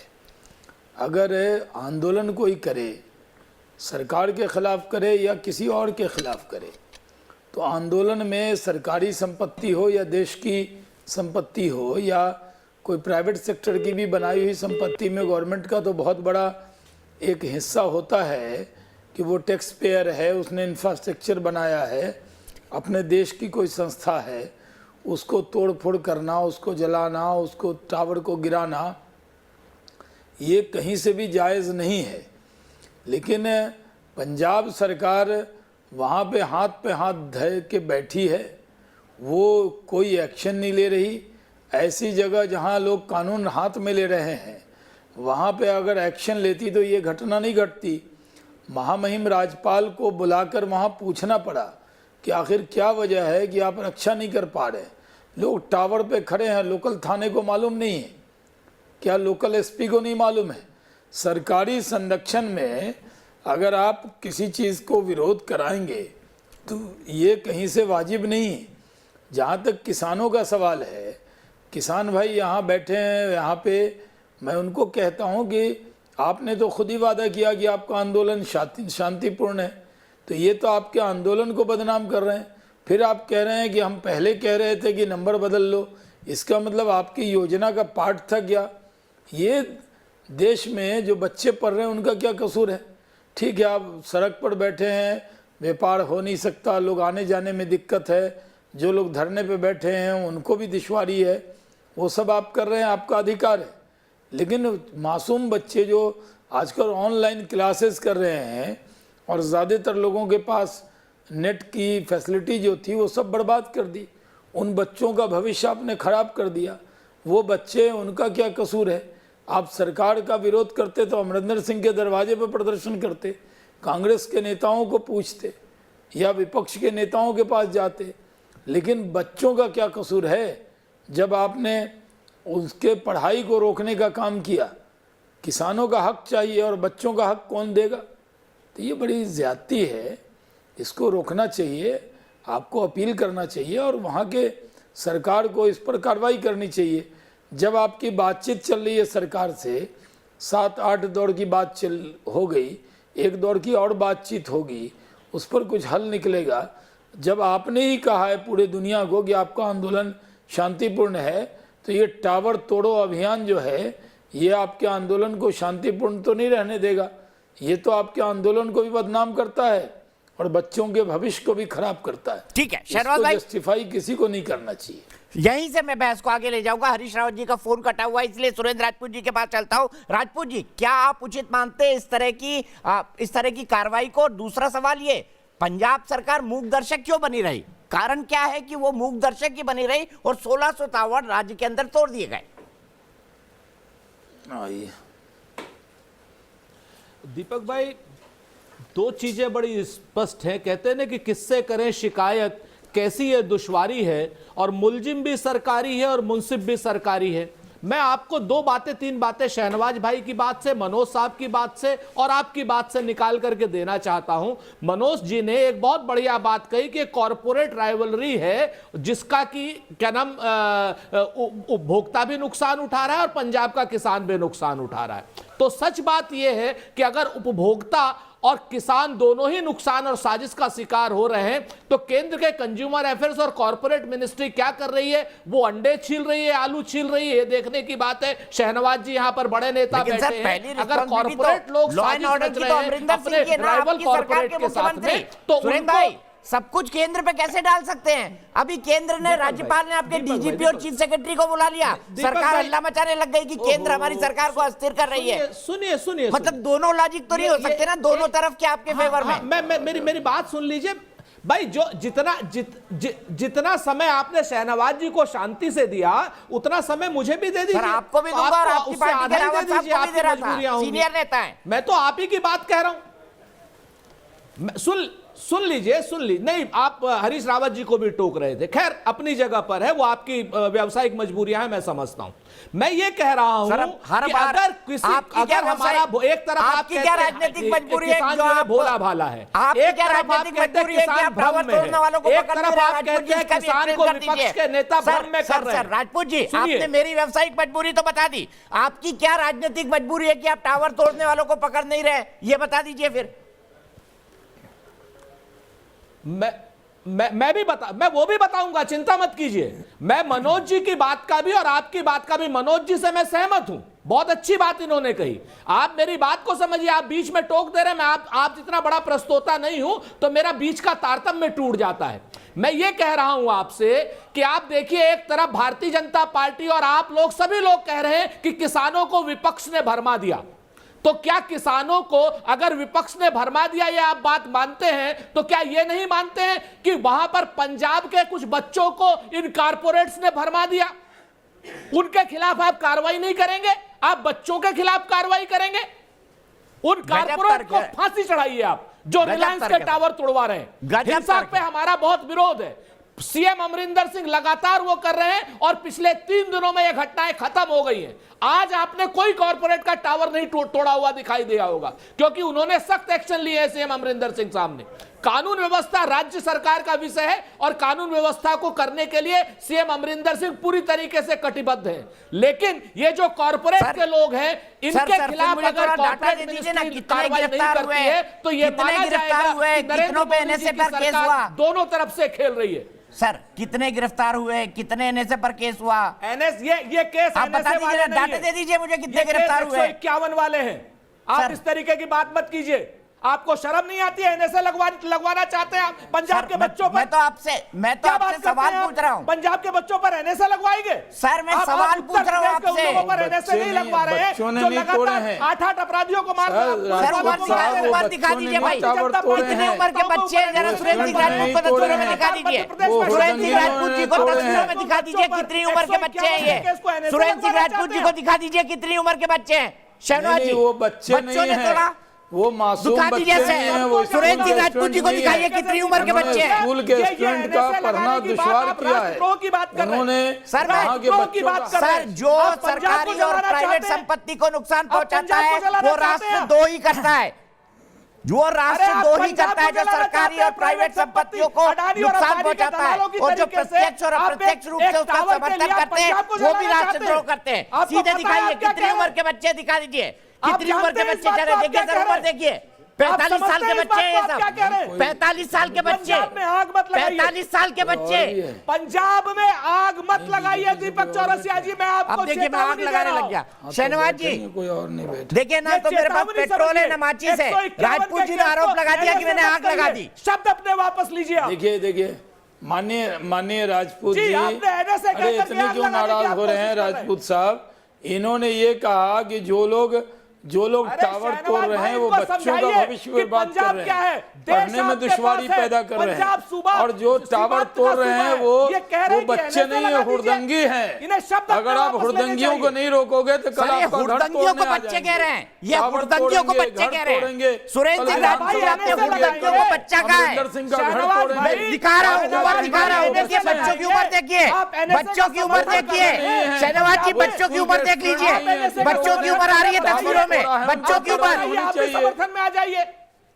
अगर आंदोलन कोई करे, सरकार के खिलाफ करे या किसी और के खिलाफ करे, तो आंदोलन में सरकारी संपत्ति हो या देश की संपत्ति हो या कोई प्राइवेट सेक्टर की भी बनाई हुई संपत्ति में गवर्नमेंट का तो बहुत बड़ा एक हिस्सा होता है कि वो टैक्स पेयर है, उसने इंफ्रास्ट्रक्चर बनाया है, अपने देश की कोई संस्था है, उसको तोड़ फोड़ करना, उसको जलाना, उसको टावर को गिराना, ये कहीं से भी जायज़ नहीं है। लेकिन पंजाब सरकार वहाँ पे हाथ धर के बैठी है, वो कोई एक्शन नहीं ले रही। ऐसी जगह जहाँ लोग कानून हाथ में ले रहे हैं, वहाँ पे अगर एक्शन लेती तो ये घटना नहीं घटती। महामहिम राज्यपाल को बुलाकर वहाँ पूछना पड़ा कि आखिर क्या वजह है कि आप रक्षा नहीं कर पा रहे। लोग टावर पे खड़े हैं, लोकल थाने को मालूम नहीं है क्या, लोकल एसपी को नहीं मालूम है। सरकारी संरक्षण में अगर आप किसी चीज़ को विरोध कराएंगे तो ये कहीं से वाजिब नहीं है। जहाँ तक किसानों का सवाल है, किसान भाई यहाँ बैठे हैं, यहाँ पे मैं उनको कहता हूँ कि आपने तो खुद ही वादा किया कि आपका आंदोलन शांतिपूर्ण है, तो ये तो आपके आंदोलन को बदनाम कर रहे हैं। फिर आप कह रहे हैं कि हम पहले कह रहे थे कि नंबर बदल लो, इसका मतलब आपकी योजना का पार्ट था क्या? ये देश में जो बच्चे पढ़ रहे हैं उनका क्या कसूर है? ठीक है, आप सड़क पर बैठे हैं, व्यापार हो नहीं सकता, लोग आने जाने में दिक्कत है, जो लोग धरने पे बैठे हैं उनको भी दुश्वारी है, वो सब आप कर रहे हैं, आपका अधिकार है। लेकिन मासूम बच्चे जो आजकल ऑनलाइन क्लासेस कर रहे हैं और ज़्यादातर लोगों के पास नेट की फैसिलिटी जो थी वो सब बर्बाद कर दी, उन बच्चों का भविष्य आपने ख़राब कर दिया। वो बच्चे, उनका क्या कसूर है? आप सरकार का विरोध करते तो अमरिंदर सिंह के दरवाजे पर प्रदर्शन करते, कांग्रेस के नेताओं को पूछते या विपक्ष के नेताओं के पास जाते। लेकिन बच्चों का क्या कसूर है? जब आपने उसके पढ़ाई को रोकने का काम किया, किसानों का हक चाहिए और बच्चों का हक कौन देगा? तो ये बड़ी ज़्यादती है, इसको रोकना चाहिए, आपको अपील करना चाहिए और वहाँ के सरकार को इस पर कार्रवाई करनी चाहिए। जब आपकी बातचीत चल रही है सरकार से, 7-8 दौर की बात हो गई, एक दौर की और बातचीत होगी, उस पर कुछ हल निकलेगा। जब आपने ही कहा है पूरे दुनिया को कि आपका आंदोलन शांतिपूर्ण है, तो ये टावर तोड़ो अभियान जो है, ये आपके आंदोलन को शांतिपूर्ण तो नहीं रहने देगा, ये तो आपके आंदोलन को भी बदनाम करता है और बच्चों के भविष्य को भी खराब करता है। ठीक है, शहनवाज भाई, जस्टिफाई किसी को नहीं करना चाहिए। यहीं से मैं बहस को आगे ले जाऊंगा। हरीश रावत जी का फोन कटा हुआ है, इसलिए सुरेंद्र राजपूत जी के पास चलता हूं। राजपूत जी, क्या आप उचित मानते हैं इस तरह की कार्रवाई को? दूसरा सवाल ये, पंजाब सरकार मूक दर्शक क्यों बनी रही? कारण क्या है कि वो मूक दर्शक ही बनी रही और 1600 टावर राज्य के अंदर तोड़ दिए गए? दीपक भाई, दो चीजें बड़ी स्पष्ट हैं। कहते हैं ना कि किससे करें शिकायत, कैसी ये दुश्वारी है, और मुलजिम भी सरकारी है और मुंसिफ भी सरकारी है। मैं आपको तीन बातें शहनवाज भाई की बात से, मनोज साहब की बात से और आपकी बात से निकाल करके देना चाहता हूं। मनोज जी ने एक बहुत बढ़िया बात कही कि कॉरपोरेट राइवलरी है जिसका कि क्या नाम उपभोक्ता भी नुकसान उठा रहा है और पंजाब का किसान भी नुकसान उठा रहा है। तो सच बात यह है कि अगर उपभोक्ता और किसान दोनों ही नुकसान और साजिश का शिकार हो रहे हैं, तो केंद्र के कंज्यूमर अफेयर्स और कॉर्पोरेट मिनिस्ट्री क्या कर रही है? वो अंडे छील रही है, आलू छील रही है, ये देखने की बात है। शहनवाज जी यहाँ पर बड़े नेता बैठे हैं, अगर कॉर्पोरेट लोग साजिश रच रहे हैं अपने राइवल कॉर्पोरेट के साथ में, तो उनको सब कुछ केंद्र पे कैसे डाल सकते हैं? अभी केंद्र ने, राज्यपाल ने आपके डीजीपी और चीफ सेक्रेटरी को बुला लिया, सरकार हल्ला मचाने लग गई कि केंद्र हमारी सरकार को अस्थिर कर रही है। सुनिए, मतलब दोनों लॉजिक तो नहीं हो सकते ना, दोनों तरफ के आपके फेवर में। मेरी बात सुन लीजिए भाई। जो जितना समय आपने शहनवाज जी को शांति से दिया, उतना समय मुझे भी दे दीजिए। आपको भी दूंगा और आपकी पार्टी के रावत साहब को भी दे रहा था, सीनियर नेता है। मैं तो आप ही की बात कह रहा हूं। सुन लीजिए। नहीं, आप हरीश रावत जी को भी टोक रहे थे, खैर अपनी जगह पर है, वो आपकी व्यावसायिक मजबूरियां हैं, मैं समझता हूं। मैं ये कह रहा हूं कि अगर हमारा एक तरफ आपकी क्या राजनीतिक मजबूरी है जो आप भोला भाला है, एक तरफ आप कहते हैं किसान भ्रम में है, एक तरफ आप कहते हैं किसान को विपक्ष के नेता भ्रम में कर रहे हैं। राजपूत जी, आपने मेरी व्यावसायिक मजबूरी तो बता दी, आपकी क्या राजनीतिक मजबूरी है कि आप टावर तोड़ने वालों को पकड़ नहीं रहे? ये बता दीजिए फिर। मैं वो भी बताऊंगा, चिंता मत कीजिए। मैं मनोज जी की बात का भी और आपकी बात का भी, मनोज जी से मैं सहमत हूं, बहुत अच्छी बात इन्होंने कही। आप मेरी बात को समझिए, आप बीच में टोक दे रहे हैं। मैं आप जितना बड़ा प्रस्तोता नहीं हूं, तो मेरा बीच का तारतम्य टूट जाता है। मैं ये कह रहा हूं आपसे कि आप देखिए, एक तरफ भारतीय जनता पार्टी और आप लोग सभी लोग कह रहे हैं कि किसानों को विपक्ष ने भरमा दिया। तो क्या किसानों को अगर विपक्ष ने भरमा दिया, ये आप बात मानते हैं, तो क्या ये नहीं मानते हैं कि वहां पर पंजाब के कुछ बच्चों को इन कारपोरेट्स ने भरमा दिया? उनके खिलाफ आप कार्रवाई नहीं करेंगे? आप बच्चों के खिलाफ कार्रवाई करेंगे? उन कारपोरेट को फांसी चढ़ाइए आप, जो रिलायंस के टावर तोड़वा रहे हैं। हिंसा पे हमारा बहुत विरोध है। सीएम अमरिंदर सिंह लगातार वो कर रहे हैं और पिछले 3 दिनों में ये घटनाएं खत्म हो गई हैं। आज आपने कोई कॉर्पोरेट का टावर नहीं तोड़ा हुआ दिखाई दिया होगा, क्योंकि उन्होंने सख्त एक्शन लिए हैं सीएम अमरिंदर सिंह साहब ने। कानून व्यवस्था राज्य सरकार का विषय है और कानून व्यवस्था को करने के लिए सीएम अमरिंदर सिंह पूरी तरीके से कटिबद्ध है। लेकिन ये जो कॉर्पोरेट के लोग हैं, इनके खिलाफ अगर कॉर्पोरेट मिनिस्ट्री कार्रवाई नहीं करती है, तो ये माना जाएगा कि नरेंद्र मोदी जी की सरकार दोनों तरफ से खेल रही है। सर, कितने गिरफ्तार हुए, कितने एनएसए पर केस हुआ? एनएस ये केस आप बता दीजिए, डाटा दे दीजिए मुझे, कितने गिरफ्तार हुए? 151 वाले हैं। आप इस तरीके की बात मत कीजिए। आपको शर्म नहीं आती है? एनएसए लगवाना चाहते हैं आप पंजाब के बच्चों पर? मैं तो आपसे सवाल पूछ रहा हूं। पंजाब के बच्चों पर एनएसए लगवाएंगे? सर, मैं सवाल पूछ रहा हूं आपसे। उन लोगों पर एनएसए नहीं लगवा रहे हैं जो लगातार 8 अपराधियों को मार सर, उम्र दिखा दीजिए भाई, कितनी उम्र के बच्चे हैं? जरा सुरेंद्र सिंह राजपूत को तस्वीरों में दिखा दीजिए। सुरेंद्र सिंह राजपूत जी को तस्वीरों में दिखा दीजिए कितनी उम्र के बच्चे हैं ये। सुरेंद्र सिंह राजपूत जी को दिखा दीजिए कितनी उम्र के बच्चे हैं। शहनवाज जी, वो बच्चे नहीं हैं, वो मासूम बच्चे हैं। वो सुरेंद्र सिंह राजपूत जी को दिखाइए कितनी उम्र के बच्चे हैं। स्कूल के स्टूडेंट का पढ़ना दुश्वार किया है उन्होंने। सर, जो सरकारी और प्राइवेट संपत्ति को नुकसान पहुंचाता है वो राष्ट्रद्रोह ही करता है। जो राष्ट्रद्रोह ही करता है, जो सरकारी और प्राइवेट संपत्तियों को नुकसान पहुंचाता है, और जो प्रत्यक्ष और अप्रत्यक्ष रूप से उसका समर्थन करते हैं, वो भी राष्ट्रद्रोह करते हैं। सीधे दिखाइए कितनी उम्र के बच्चे, दिखा दीजिए कितनी उम्र के बच्चे। चले देखिए सर, उम्र देखिए, 45 साल के बच्चे हैं ये सब। 45 साल के बच्चे, 45 साल के बच्चे। पंजाब में आग मत लगाइए दीपक चौरसिया जी, मैं आपको अब देखिए मैं आग लगाने लग गया। शहनवाज जी, कोई और नहीं बैठे। देखिए ना, तो मेरे पास पेट्रोल है ना माचिस है। राजपूत जी ने आरोप लगा दिया कि मैंने आग लगा दी। शब्द अपने वापस लीजिए। देखिए माननीय राजपूत जी, जी, आपने NSA अरे कहकर के इतने आग क्यों लगाने की नाराज आप हो रहे हैं कोशिश कर रहे हैं। राजपूत साहब? इन्होंने ये कहा कि जो लोग अरे टावर तोड़ शहनवाज रहे हैं भाई, वो इनको बच्चों का समझाइए भविष्य कि बर्बाद कर पंजाब रहे क्या है, हैं, देश पढ़ने में आपके दुश्वारी पास है, पैदा कर रहे पंजाब हैं। सूबा, और जो टावर सीमांत तोड़ का रहे हैं सूबा वो है, ये कह रहे वो हैं कि बच्चे NSA नहीं है, लगा दीजिए। हुड़दंगी हैं। इन्हें शब्द अगर अपने आप वापस लेने हुड़दंगियों को चाहिए। नहीं रोकोगे तो कल सर, ये आपका घर हुड़दंगियों को तोड़ने आ बच्चे जाएंगे। कह रहे हैं, ये टावर हुड़दंगियों को तोड़ेंगे, बच्चे घर कह रहे हैं। तोड़ेंगे। सुरेंद्र सिंह कल राजपूत भाई जी आपने NSA हुड़दंगियों को लगाएंगे। बच्चा कहा है। अमरिंदर सिंह का घर शहनवाज तोड़ेंगे। भाई, दिखा रहा हूँ, उम्र दिखा रहा हूँ, देखिए बच्चों की उम्र देखिए, बच्चों की उम्र देखिए, शहनवाज जी बच्चों की उम्र देख लीजिए, बच्चों की उम्र आ रही है तस्वीरों में, बच्चों की उम्र। आप भी समर्थन में आ जाइए।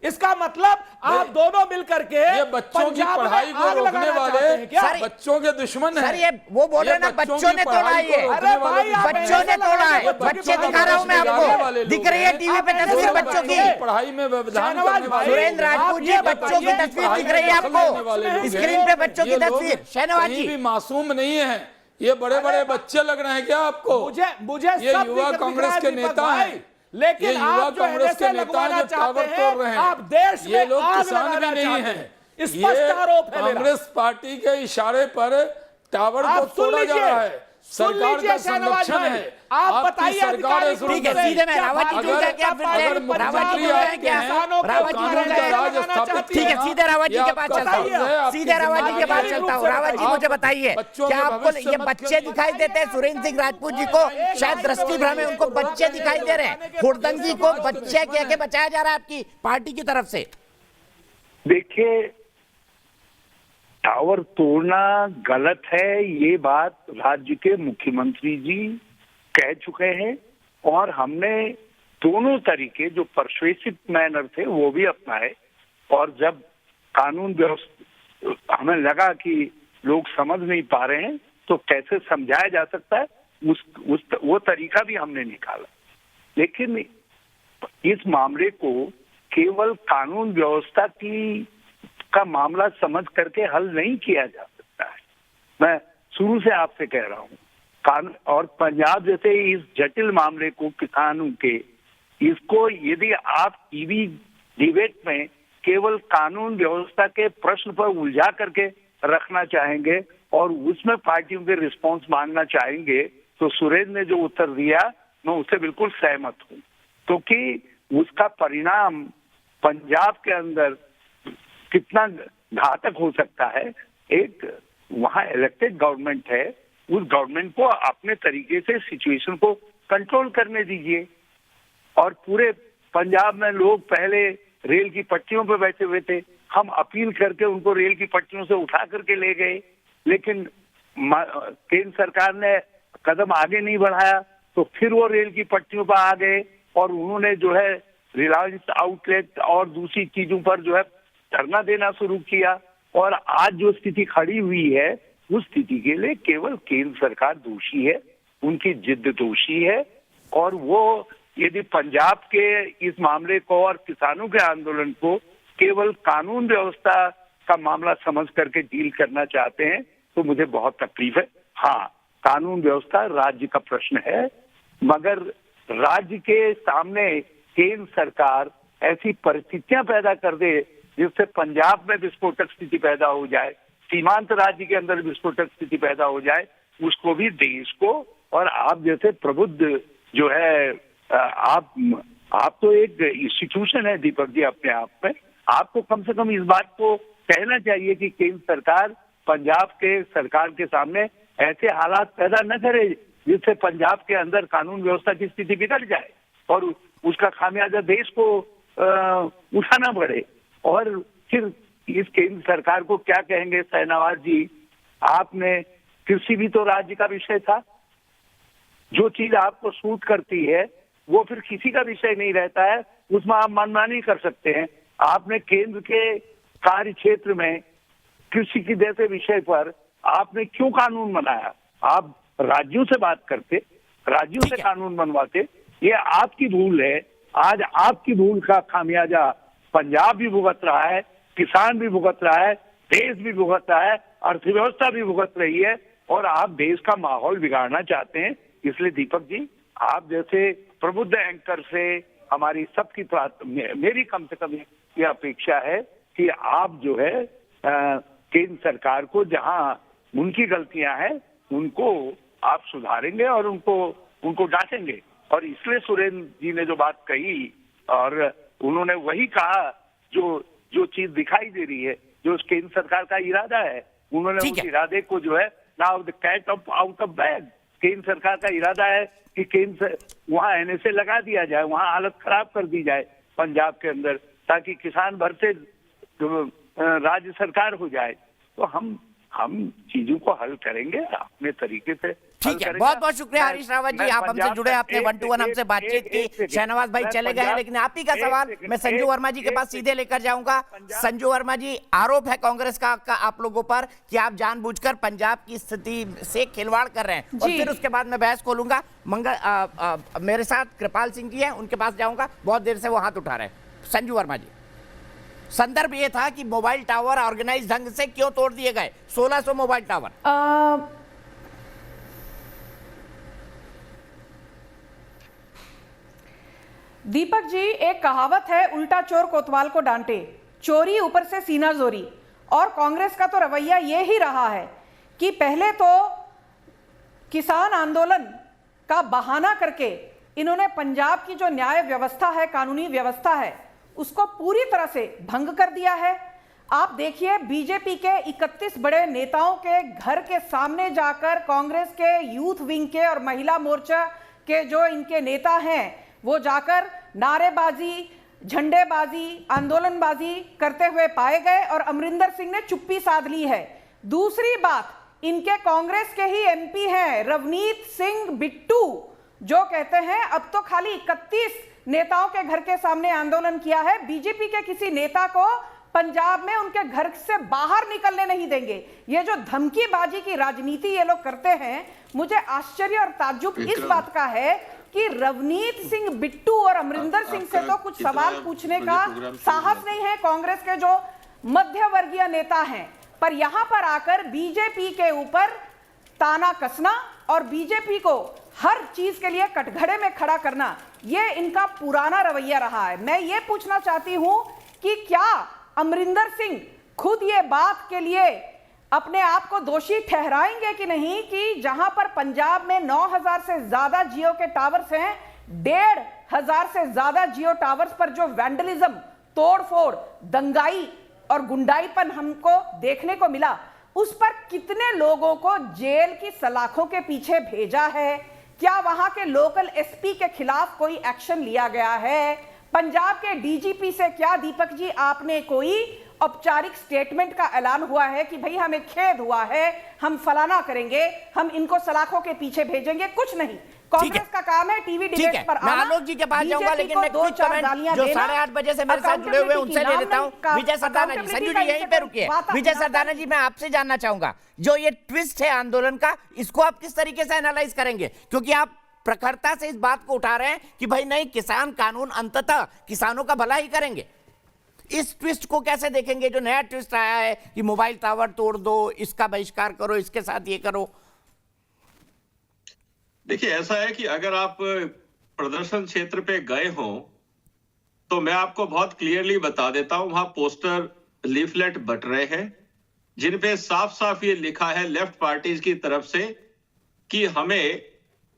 इसका मतलब आप दोनों मिलकर के ये बच्चों की पढ़ाई को रोकने वाले बच्चों के दुश्मन हैं। सर ये वो बोल रहे हैं ना, बच्चों ने तोड़ा है ये, अरे भाई, आप बच्चों ने तोड़ा है, बच्चे दिखा रहा हूँ मैं आपको, दिख रही है टीवी पे तस्वीर बच्चों की। पढ़ाई में व्यवधान करने वाले सुरेंद्र राजपूत जी, बच्चों की तस्वीर दिख रही है आपको स्क्रीन पे, बच्चों की तस्वीर। शहनवाज कहीं जी भी मासूम नहीं है, ये बड़े बड़े बच्चे लग रहे हैं क्या आपको? मुझे ये सब युवा दिख कांग्रेस रहा है के दीपक नेता भाई, हैं, लेकिन ये युवा आप जो कांग्रेस के NSA नेता लगवाना जो टावर चाहते तोड़ रहे हैं, हैं, आप देश ये में लोग आग किसान भी लगाना नहीं चाहते हैं। हैं। स्पष्ट आरोप है मेरा। कांग्रेस पार्टी के इशारे पर टावर को आप सुन तोड़ा जा लीजिए, रहा है, सरकार का संरक्षण है। आप आपकी बताइए सरकार है, ठीक है, सीधे मैं रावत जी को जाके आप अगर मुख्यमंत्री आपके हैं, रावत जी कानून का राज स्थापित ठीक है, सीधे रावत जी के पास आपका चलता फर्ज है, हूँ, आपकी सीधे रावत जी के पास जिम्मेदारी चलता हूँ। है। रावत जी आप मुझे बताइए, बच्चों क्या के आपको भविष्य ये मत बच्चे करिए। दिखाई देते हैं? सुरेंद्र सिंह राजपूत जी को शायद दृष्टि भ्रम है, उनको बच्चे दिखाई दे रहे हैं, हुड़दंगी को बच्चे कह के बचाया जा रहा है आपकी पार्टी की तरफ से। देखिए, टावर तोड़ना गलत है, ये बात राज्य के मुख्यमंत्री जी कह चुके हैं और हमने दोनों तरीके जो परसुएसिव मैनर थे वो भी अपनाए। और जब कानून व्यवस्था हमें लगा कि लोग समझ नहीं पा रहे हैं तो कैसे समझाया जा सकता है, वो तरीका भी हमने निकाला। लेकिन इस मामले को केवल कानून व्यवस्था का मामला समझ करके हल नहीं किया जा सकता है। मैं शुरू से आपसे कह रहा हूँ, और पंजाब जैसे इस जटिल मामले को किसानों के, इसको यदि आप टीवी डिबेट में केवल कानून व्यवस्था के प्रश्न पर उलझा करके रखना चाहेंगे और उसमें पार्टियों के रिस्पांस मांगना चाहेंगे, तो सुरेंद्र ने जो उत्तर दिया मैं उससे बिल्कुल सहमत हूँ, क्योंकि उसका परिणाम पंजाब के अंदर कितना घातक हो सकता है। एक वहाँ इलेक्टेड गवर्नमेंट है, उस गवर्नमेंट को अपने तरीके से सिचुएशन को कंट्रोल करने दीजिए। और पूरे पंजाब में लोग पहले रेल की पटरियों पर बैठे हुए थे, हम अपील करके उनको रेल की पटरियों से उठा करके ले गए, लेकिन केंद्र सरकार ने कदम आगे नहीं बढ़ाया, तो फिर वो रेल की पटरियों पर आ गए और उन्होंने जो है रिलायंस आउटलेट और दूसरी चीजों पर जो है धरना देना शुरू किया। और आज जो स्थिति खड़ी हुई है उस स्थिति के लिए केवल केंद्र सरकार दोषी है, उनकी जिद दोषी है। और वो यदि पंजाब के इस मामले को और किसानों के आंदोलन को केवल कानून व्यवस्था का मामला समझ करके डील करना चाहते हैं तो मुझे बहुत तकलीफ है। हाँ, कानून व्यवस्था राज्य का प्रश्न है, मगर राज्य के सामने केंद्र सरकार ऐसी परिस्थितियां पैदा कर दे जिससे पंजाब में विस्फोटक स्थिति पैदा हो जाए, सीमांत राज्य के अंदर विस्फोटक स्थिति पैदा हो जाए, उसको भी देश को और आप जैसे प्रबुद्ध जो है, आप तो एक इंस्टीट्यूशन है दीपक जी अपने आप में, आपको कम से कम इस बात को कहना चाहिए कि केंद्र सरकार पंजाब के सरकार के सामने ऐसे हालात पैदा न करे जिससे पंजाब के अंदर कानून व्यवस्था की स्थिति बिगड़ जाए और उसका खामियाजा देश को उठाना पड़े। और फिर इस केंद्र सरकार को क्या कहेंगे शहनवाज जी, आपने कृषि भी तो राज्य का विषय था, जो चीज आपको सूट करती है वो फिर किसी का विषय नहीं रहता है, उसमें आप मनमानी कर सकते हैं। आपने केंद्र के कार्य क्षेत्र में कृषि के जैसे विषय पर आपने क्यों कानून बनाया? आप राज्यों से बात करते, राज्यों से कानून बनवाते, ये आपकी भूल है। आज आपकी भूल का खामियाजा पंजाब भी भुगत रहा है, किसान भी भुगत रहा है, देश भी भुगत रहा है, अर्थव्यवस्था भी भुगत रही है और आप देश का माहौल बिगाड़ना चाहते हैं। इसलिए दीपक जी, आप जैसे प्रबुद्ध एंकर से हमारी सबकी मेरी कम से कम ये अपेक्षा है कि आप जो है केंद्र सरकार को जहां उनकी गलतियां हैं उनको आप सुधारेंगे और उनको डांटेंगे। और इसलिए सुरेंद्र जी ने जो बात कही और उन्होंने वही कहा जो चीज दिखाई दे रही है, जो केंद्र सरकार का इरादा है, उन्होंने उस इरादे को जो है now the cat out of bag. केंद्र सरकार का इरादा है कि केंद्र वहां NSA लगा दिया जाए, वहां हालत खराब कर दी जाए पंजाब के अंदर, ताकि किसान भर से राज्य सरकार हो जाए। तो हम चीजों को हल करेंगे अपने तरीके से। ठीक है, बहुत बहुत शुक्रिया हरीश रावत जी, आप हमसे जुड़े, आपने 1 to 1 हमसे बातचीत की। शहनवाज भाई चले गए हैं, लेकिन आप ही का सवाल मैं संजू वर्मा जी के पास सीधे लेकर जाऊंगा। संजू वर्मा जी, आरोप है कांग्रेस का आप लोगों पर कि आप जानबूझकर पंजाब की स्थिति से खिलवाड़ कर रहे हैं, और फिर उसके बाद मैं बहस खोलूंगा। मेरे साथ कृपाल सिंह जी हैं, उनके पास जाऊंगा, बहुत देर से वो हाथ उठा रहे हैं। संजू वर्मा जी, संदर्भ ये था कि मोबाइल टावर ऑर्गेनाइज ढंग से क्यों तोड़ दिए गए, 1600 मोबाइल टावर। दीपक जी, एक कहावत है, उल्टा चोर कोतवाल को डांटे, चोरी ऊपर से सीना जोरी। और कांग्रेस का तो रवैया ये ही रहा है कि पहले तो किसान आंदोलन का बहाना करके इन्होंने पंजाब की जो न्याय व्यवस्था है, कानूनी व्यवस्था है, उसको पूरी तरह से भंग कर दिया है। आप देखिए, बीजेपी के 31 बड़े नेताओं के घर के सामने जाकर कांग्रेस के यूथ विंग के और महिला मोर्चा के जो इनके नेता हैं, वो जाकर नारेबाजी, झंडेबाजी, आंदोलनबाजी करते हुए पाए गए और अमरिंदर सिंह ने चुप्पी साध ली है। दूसरी बात, इनके कांग्रेस के ही MP हैं रवनीत सिंह बिट्टू, जो कहते हैं अब तो खाली 31 नेताओं के घर के सामने आंदोलन किया है, बीजेपी के किसी नेता को पंजाब में उनके घर से बाहर निकलने नहीं देंगे। ये जो धमकीबाजी की राजनीति ये लोग करते हैं, मुझे आश्चर्य और ताज्जुब इस बात का है कि रवनीत सिंह बिट्टू और अमरिंदर सिंह से तो कुछ सवाल पूछने का साहस नहीं है कांग्रेस के जो मध्य वर्गीय नेता हैं, पर यहां पर आकर बीजेपी के ऊपर ताना कसना और बीजेपी को हर चीज के लिए कटघरे में खड़ा करना, ये इनका पुराना रवैया रहा है। मैं ये पूछना चाहती हूं कि क्या अमरिंदर सिंह खुद ये बात के लिए अपने आप को दोषी ठहराएंगे कि नहीं कि जहां पर पंजाब में 9000 से ज्यादा जियो के टावर्स हैं, 1500 से ज्यादा जियो टावर्स पर जो वैंडलिज्म, तोड़फोड़, दंगाई और गुंडाईपन हमको देखने को मिला, उस पर कितने लोगों को जेल की सलाखों के पीछे भेजा है? क्या वहां के लोकल SP के खिलाफ कोई एक्शन लिया गया है? पंजाब के DGP से क्या दीपक जी आपने कोई औपचारिक स्टेटमेंट का ऐलान हुआ है कि भाई हमें खेद हुआ है, हम फलाना करेंगे, हम इनको सलाखों के पीछे भेजेंगे? कुछ नहीं, कांग्रेस का काम है टीवी डिबेट पर आना। मैं आलोक जी के पास जाऊंगा, लेकिन मैं कुछ कमेंट जो 8:30 बजे से मेरे साथ जुड़े हुए उनसे ले लेता हूं। विजय सरदाना जी, संजू जी यहीं पे रुकिए। विजय सरदाना जी, मैं आपसे जानना चाहूंगा, जो ये ट्विस्ट है आंदोलन का, इसको आप किस तरीके से एनालाइज करेंगे? क्योंकि आप प्रखरता से इस बात को उठा रहे हैं कि भाई नहीं, किसान कानून अंततः किसानों का भला ही करेंगे। इस ट्विस्ट को कैसे देखेंगे, जो नया ट्विस्ट आया है कि मोबाइल टावर तोड़ दो, इसका बहिष्कार करो, इसके साथ ये करो? देखिए, ऐसा है कि अगर आप प्रदर्शन क्षेत्र पे गए हो तो मैं आपको बहुत क्लियरली बता देता हूं, वहां पोस्टर, लीफलेट बट रहे हैं जिन पे साफ साफ ये लिखा है लेफ्ट पार्टीज की तरफ से कि हमें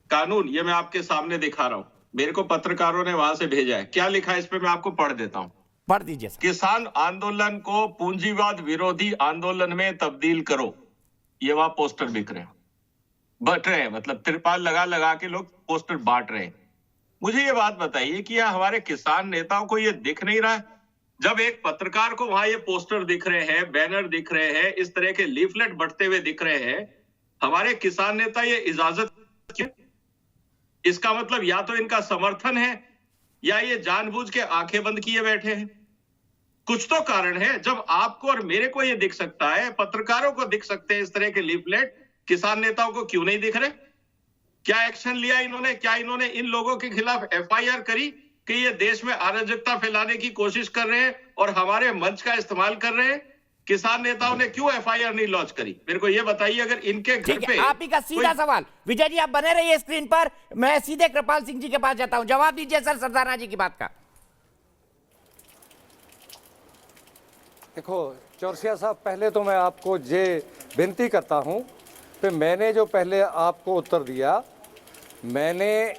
कानून, ये मैं आपके सामने दिखा रहा हूं, मेरे को पत्रकारों ने वहां से भेजा है। क्या लिखा है इस पे मैं आपको पढ़ देता हूं। पढ़ दीजिए। किसान आंदोलन को पूंजीवाद विरोधी आंदोलन में तब्दील करो, ये वहां पोस्टर बिक रहे हैं, बट रहे हैं, मतलब तिरपाल लगा लगा के लोग पोस्टर बांट रहे हैं। मुझे ये बात बताइए कि यह हमारे किसान नेताओं को ये दिख नहीं रहा है? जब एक पत्रकार को वहां ये पोस्टर दिख रहे हैं, बैनर दिख रहे हैं, इस तरह के लीफलेट बढ़ते हुए दिख रहे हैं, हमारे किसान नेता ये इजाजत क्यों? इसका मतलब या तो इनका समर्थन है या ये जानबूझ के आंखें बंद किए बैठे हैं। कुछ तो कारण है। जब आपको और मेरे को ये दिख सकता है, पत्रकारों को दिख सकते हैं इस तरह के लीफलेट, किसान नेताओं को क्यों नहीं दिख रहे? क्या एक्शन लिया इन्होंने? क्या इन्होंने इन लोगों के खिलाफ FIR करी कि ये देश में अराजकता फैलाने की कोशिश कर रहे हैं और हमारे मंच का इस्तेमाल कर रहे हैं? किसान नेताओं ने क्यों FIR नहीं लॉन्च करी? मेरे को ये बताइए। अगर इनके घर पे आप ही का सीधा सवाल, विजय जी आप बने रहिए स्क्रीन पर, मैं सीधे कृपाल सिंह जी के पास जाता हूं। जवाब दीजिए सर सरदाना जी की बात का। देखो चौरसिया साहब, पहले तो मैं आपको ये विनती करता हूँ कि मैंने जो पहले आपको उत्तर दिया, मैंने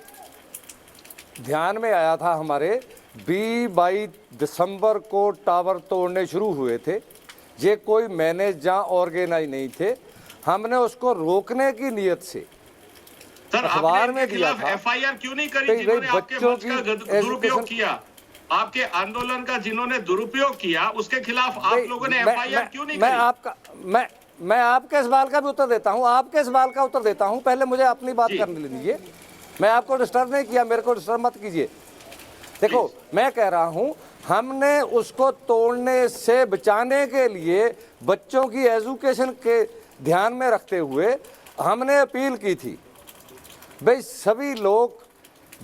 ध्यान में आया था हमारे 22 दिसंबर को टावर तोड़ने शुरू हुए थे। ये कोई मैनेज या ऑर्गेनाइज नहीं थे, हमने उसको रोकने की नीयत से अखबार में दिया था। एफआईआर क्यों नहीं करी जिन्होंने आपके मंच का दुरुपयोग किया? आपके आंदोलन का जिन्होंने दुरुपयोग किया उसके खिलाफ आप लोगों ने एफआईआर क्यों नहीं करी? मैं आपके सवाल का भी उत्तर देता हूं, आपके सवाल का उत्तर देता हूं। पहले मुझे अपनी बात करने दीजिए। मैं आपको डिस्टर्ब नहीं किया, मेरे को डिस्टर्ब मत कीजिए। देखो मैं कह रहा हूं, हमने उसको तोड़ने से बचाने के लिए बच्चों की एजुकेशन के ध्यान में रखते हुए हमने अपील की थी, भाई सभी लोग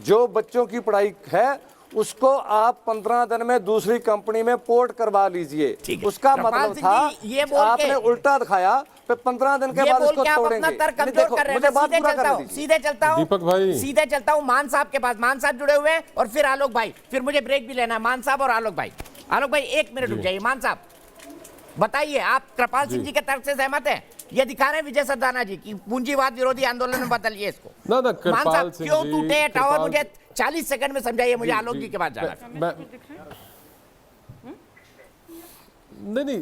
जो बच्चों की पढ़ाई है उसको आप 15 दिन में दूसरी कंपनी में पोर्ट करवा लीजिए। उसका मतलब था आपने उल्टा दिखाया, फिर 15 दिन के बाद उसको तोड़ेंगे। सीधे चलता हूँ दीपक भाई, सीधे चलता हूँ मान साहब के पास। मान साहब जुड़े हुए हैं और फिर आलोक भाई, फिर मुझे ब्रेक भी लेना है। मान साहब और आलोक भाई, आलोक भाई 1 मिनट रुक जाइए। मान साहब बताइए, आप कृपाल सिंह जी के तर्क से सहमत हैं? ये दिखा रहे हैं विजय सरदाना जी की पूंजीवाद विरोधी आंदोलन में बदलिए इसको। ना मान साहब क्यों टूटे टावर, मुझे 40 सेकंड में समझाइए, मुझे आलोक जी के पास जाना है। नहीं,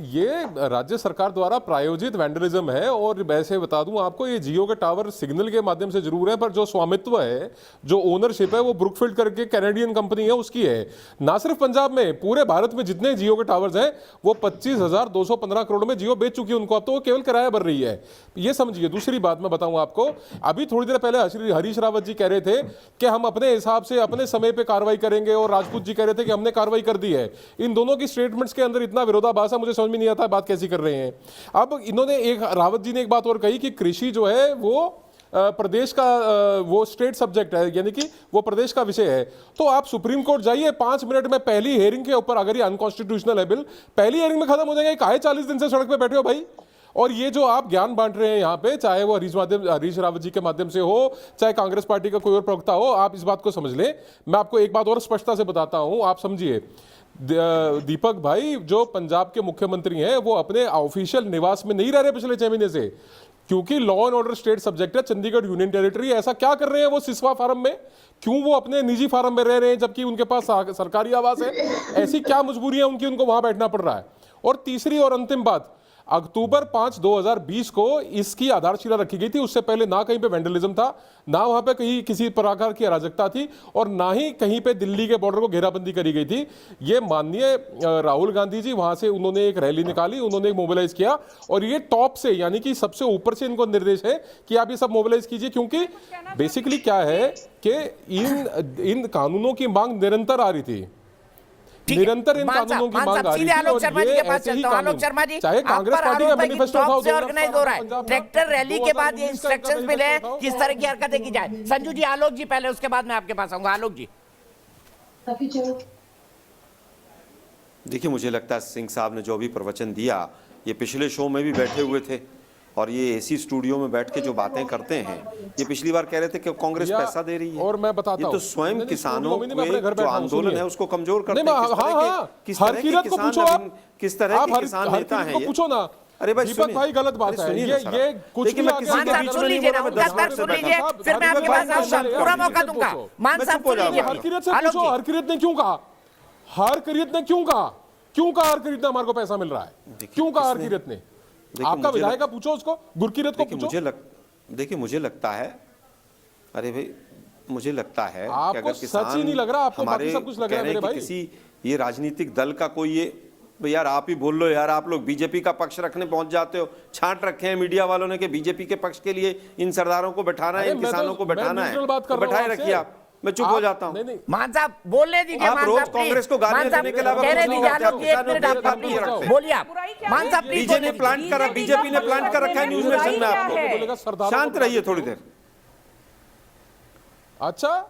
ये राज्य सरकार द्वारा प्रायोजित वैंडलिज्म है। और वैसे बता दूं आपको, ये जियो के टावर सिग्नल के माध्यम से जरूर है, पर जो स्वामित्व है, जो ओनरशिप है, वो ब्रुकफील्ड करके कैनेडियन कंपनी है उसकी है। ना सिर्फ पंजाब में, पूरे भारत में जितने जियो के टावर्स हैं वो 25,215 करोड़ में जियो बेच चुकी है उनको। अब तो वो केवल किराया भर रही है, ये समझिए। दूसरी बात मैं बताऊं आपको, अभी थोड़ी देर पहले हरीश रावत जी कह रहे थे कि हम अपने हिसाब से अपने समय पर कार्रवाई करेंगे, और राजपूत जी कह रहे थे कि हमने कार्रवाई कर दी है। इन दोनों की स्टेटमेंट्स के अंदर इतना विरोधाभास है, मुझे समझ में नहीं आता बात कैसी कर रहे हैं। अब इन्होंने रावत जी ने एक बात और कही कि कृषि जो है वो प्रदेश का वो स्टेट सब्जेक्ट है, यानी कि वो प्रदेश का विषय है। तो आप सुप्रीम कोर्ट जाइए, 5 मिनट में पहली हियरिंग के ऊपर, अगर ये अनकॉन्स्टिट्यूशनल है बिल, पहली हियरिंग में खत्म हो जाएगा। काहे 40 दिन से सड़क पे बैठे हो भाई? और ये जो आप ज्ञान बांट रहे हैं यहाँ पे, चाहे वो हरीश रावत जी के माध्यम से हो, चाहे कांग्रेस पार्टी का कोई और प्रवक्ता हो, आप इस बात को समझ लें। मैं आपको एक बात और स्पष्टता से बताता हूं, आप समझिए। दीपक भाई जो पंजाब के मुख्यमंत्री हैं, वो अपने ऑफिशियल निवास में नहीं रह रहे पिछले 6 महीने से, क्योंकि law and order state subject है, चंडीगढ़ यूनियन टेरिटरी। ऐसा क्या कर रहे हैं वो सिसवा फार्म में? क्यों वो अपने निजी फार्म में रह रहे हैं जबकि उनके पास सरकारी आवास है? ऐसी क्या मजबूरियां उनकी, उनको वहां बैठना पड़ रहा है? और तीसरी और अंतिम बात, अक्टूबर 5, 2020 को इसकी आधारशिला रखी गई थी। उससे पहले ना कहीं पे वैंडलिज्म था, ना वहां पे कहीं किसी प्रकार की अराजकता थी, और ना ही कहीं पे दिल्ली के बॉर्डर को घेराबंदी करी गई थी। ये माननीय राहुल गांधी जी वहां से उन्होंने एक रैली निकाली, उन्होंने मोबिलाइज किया, और ये टॉप से, यानी कि सबसे ऊपर से इनको निर्देश है कि आप ये सब मोबिलाइज कीजिए। क्योंकि बेसिकली क्या है कि इन कानूनों की मांग निरंतर आ रही थी, निरंतर इन कानूनों की मांग आ रही थी। आलोक शर्मा जी के पास चलता हूं। आलोक शर्मा जी, चाहे कांग्रेस पार्टी का मैनिफेस्टो था, से ऑर्गेनाइज हो रहा है, ट्रैक्टर रैली के बाद ये इंस्ट्रक्शंस मिले हैं किस तरह की हरकतें की जाए। संजू जी, आलोक जी पहले, उसके बाद मैं आपके पास आऊंगा। आलोक जी। देखिए, मुझे लगता है सिंह साहब ने जो भी प्रवचन दिया, ये पिछले शो में भी बैठे हुए थे, और ये एसी स्टूडियो में बैठ के जो बातें करते हैं, ये पिछली बार कह रहे थे कि कांग्रेस पैसा दे रही है। और मैं बताता हूं, ये तो स्वयं किसानों के जो आंदोलन है उसको कमजोर करते हैं। किस तरह के किसान नेता हैं ये? पूछो ना। अरे भाई दीपक भाई, गलत बात है ये कुछ फिर मैं आपके पास आऊंगा, पूरा मौका दूंगा। मान साहब हरकिरत से पूछो, हरकिरत ने क्यों कहा? हरकिरत ने क्यों कहा? क्यों कहा हरकिरत ने हमारे को पैसा मिल रहा है? क्यों कहा हरकिरत ने? आपका विधायक पूछो उसको, गुरकीरत को पूछो। देखिए मुझे लगता है, अरे भाई मुझे लगता है कि अगर सच ही नहीं लग रहा आपको, बाकी सब कुछ लग रहा है मेरे भाई। किसी ये राजनीतिक दल का कोई ये, यार आप ही बोल लो यार, आप लोग बीजेपी का पक्ष रखने पहुंच जाते हो। छांट रखे हैं मीडिया वालों ने कि बीजेपी के पक्ष के लिए इन सरदारों को बैठाना है, इन किसानों को बैठाना है, बैठाए रखिए आप। मैं चुप हो जाता हूँ। मान साहब बोलने दीजिए। आप रोज कांग्रेस को गालियां देने के अलावा बोलिए आप। मान साहब बीजेपी ने प्लांट करा, बीजेपी ने प्लांट कर रखा है न्यूज नेशन में। आपको शांत रहिए थोड़ी देर। अच्छा,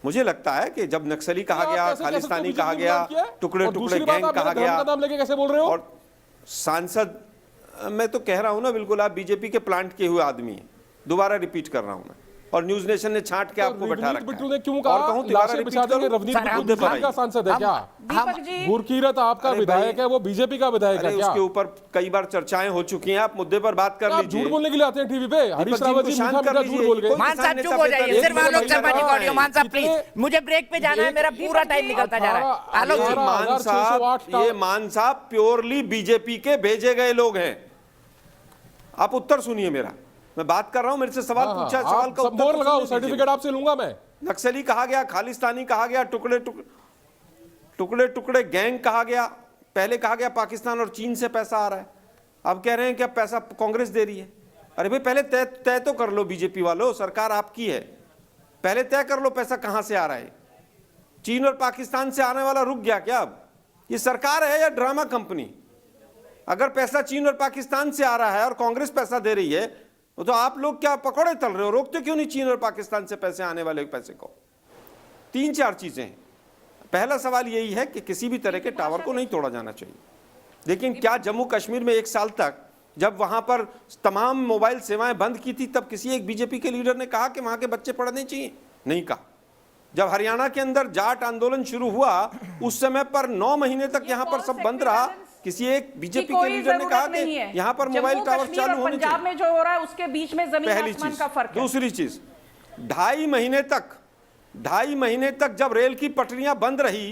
मुझे लगता है कि जब नक्सली कहा गया, खालिस्तानी कहा गया, टुकड़े टुकड़े गैंग कहा गया, नाम लेके कैसे बोल रहे हो? और सांसद, मैं तो कह रहा हूं ना, बिल्कुल आप बीजेपी के प्लांट किए हुए आदमी हैं। दोबारा रिपीट कर रहा हूं मैं, और न्यूज नेशन ने छांट के आपको बैठा रवनीत रखा बिट्टू है। ने क्यों और कहा कहूं दोबारा लाशें रिपीट बिछा देंगे? करूं? रवनीत बिट्टू बीजेपी का सांसद है क्या? दीपक जी, गुरकीरत आपका विधायक है, वो बीजेपी का विधायक है अरे क्या? उसके ऊपर कई बार चर्चाएं हो चुकी हैं, आप मुद्दे पर बात कर आप लीजिए। झूठ बोलने के लिए आते हैं टीवी पे। हरीश रावत जी मीठा मीठा झूठ बोल गए। मान साहब चुप हो जाइए, सिर्फ आलोक शर्मा जी को ऑडियो। मान साहब प्लीज, मुझे ब्रेक पे जाना है, मेरा पूरा टाइम निकलता जा रहा है। आलोक जी, ये मान साहब प्योरली बीजेपी के भेजे गए लोग हैं। आप उत्तर सुनिए मेरा, मैं बात कर रहा हूं, मेरे से सवाल पूछा, सवाल का उत्तर मोहर लगाओ, सर्टिफिकेट आपसे लूंगा मैं। नक्सली कहा गया, खालिस्तानी कहा गया, टुकड़े टुकड़े गैंग कहा गया, पहले कहा गया पाकिस्तान और चीन से पैसा आ रहा है, अब कह रहे हैं कि अब पैसा कांग्रेस दे रही है। अरे भाई पहले तय तो कर लो, बीजेपी वालों, सरकार आपकी है, पहले तय कर लो पैसा कहां से आ रहा है। चीन और पाकिस्तान से आने वाला रुक गया क्या? अब ये सरकार है या ड्रामा कंपनी? अगर पैसा चीन और पाकिस्तान से आ रहा है और कांग्रेस पैसा दे रही है, तो आप लोग क्या पकौड़े तल रहे हो? रोकते क्यों नहीं चीन और पाकिस्तान से पैसे आने वाले पैसे को? 3-4 चीजें हैं। पहला सवाल यही है कि किसी भी तरह के टावर को नहीं तोड़ा जाना चाहिए, लेकिन क्या जम्मू कश्मीर में 1 साल तक जब वहां पर तमाम मोबाइल सेवाएं बंद की थी, तब किसी एक बीजेपी के लीडर ने कहा कि वहां के बच्चे पढ़ने चाहिए? नहीं कहा। जब हरियाणा के अंदर जाट आंदोलन शुरू हुआ, उस समय पर 9 महीने तक यहां पर सब बंद रहा, किसी एक बीजेपी के लीडर ने कहा कि यहां पर मोबाइल टावर चालू होने चाहिए? पंजाब में जो हो रहा है उसके बीच में जमीन आसमान का फर्क है। दूसरी चीज, 2.5 महीने तक जब रेल की पटरियां बंद रही,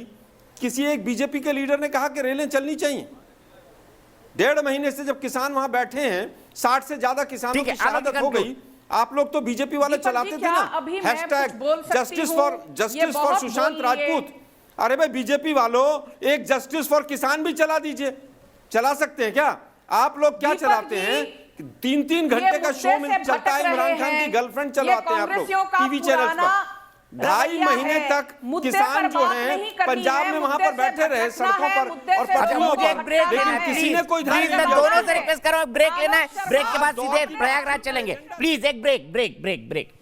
किसी एक बीजेपी के लीडर ने कहा कि रेलें चलनी चाहिए? 1.5 महीने से जब किसान वहां बैठे हैं, 60 से ज्यादा किसानों की शहादत हो गई, आप लोग तो बीजेपी वाले चलाते थे ना #जस्टिस फॉर सुशांत राजपूत। अरे भाई बीजेपी वालों, एक जस्टिस फॉर किसान भी चला दीजिए। चला सकते हैं क्या? आप लोग क्या चलाते हैं? 3-3 घंटे का शो में चलता है, इमरान खान की गर्लफ्रेंड चलवाते हैं आप लोग टीवी चैनल पर। 2.5 महीने तक किसान जो हैं पंजाब में वहां पर बैठे रहे सड़कों पर और पटरियों पर, लेकिन किसी ने कोई ध्यान नहीं दिया। दोनों से रिक्वेस्ट करो, ब्रेक लेना है, ब्रेक के बाद सीधे प्रयागराज चलेंगे। प्लीज एक ब्रेक।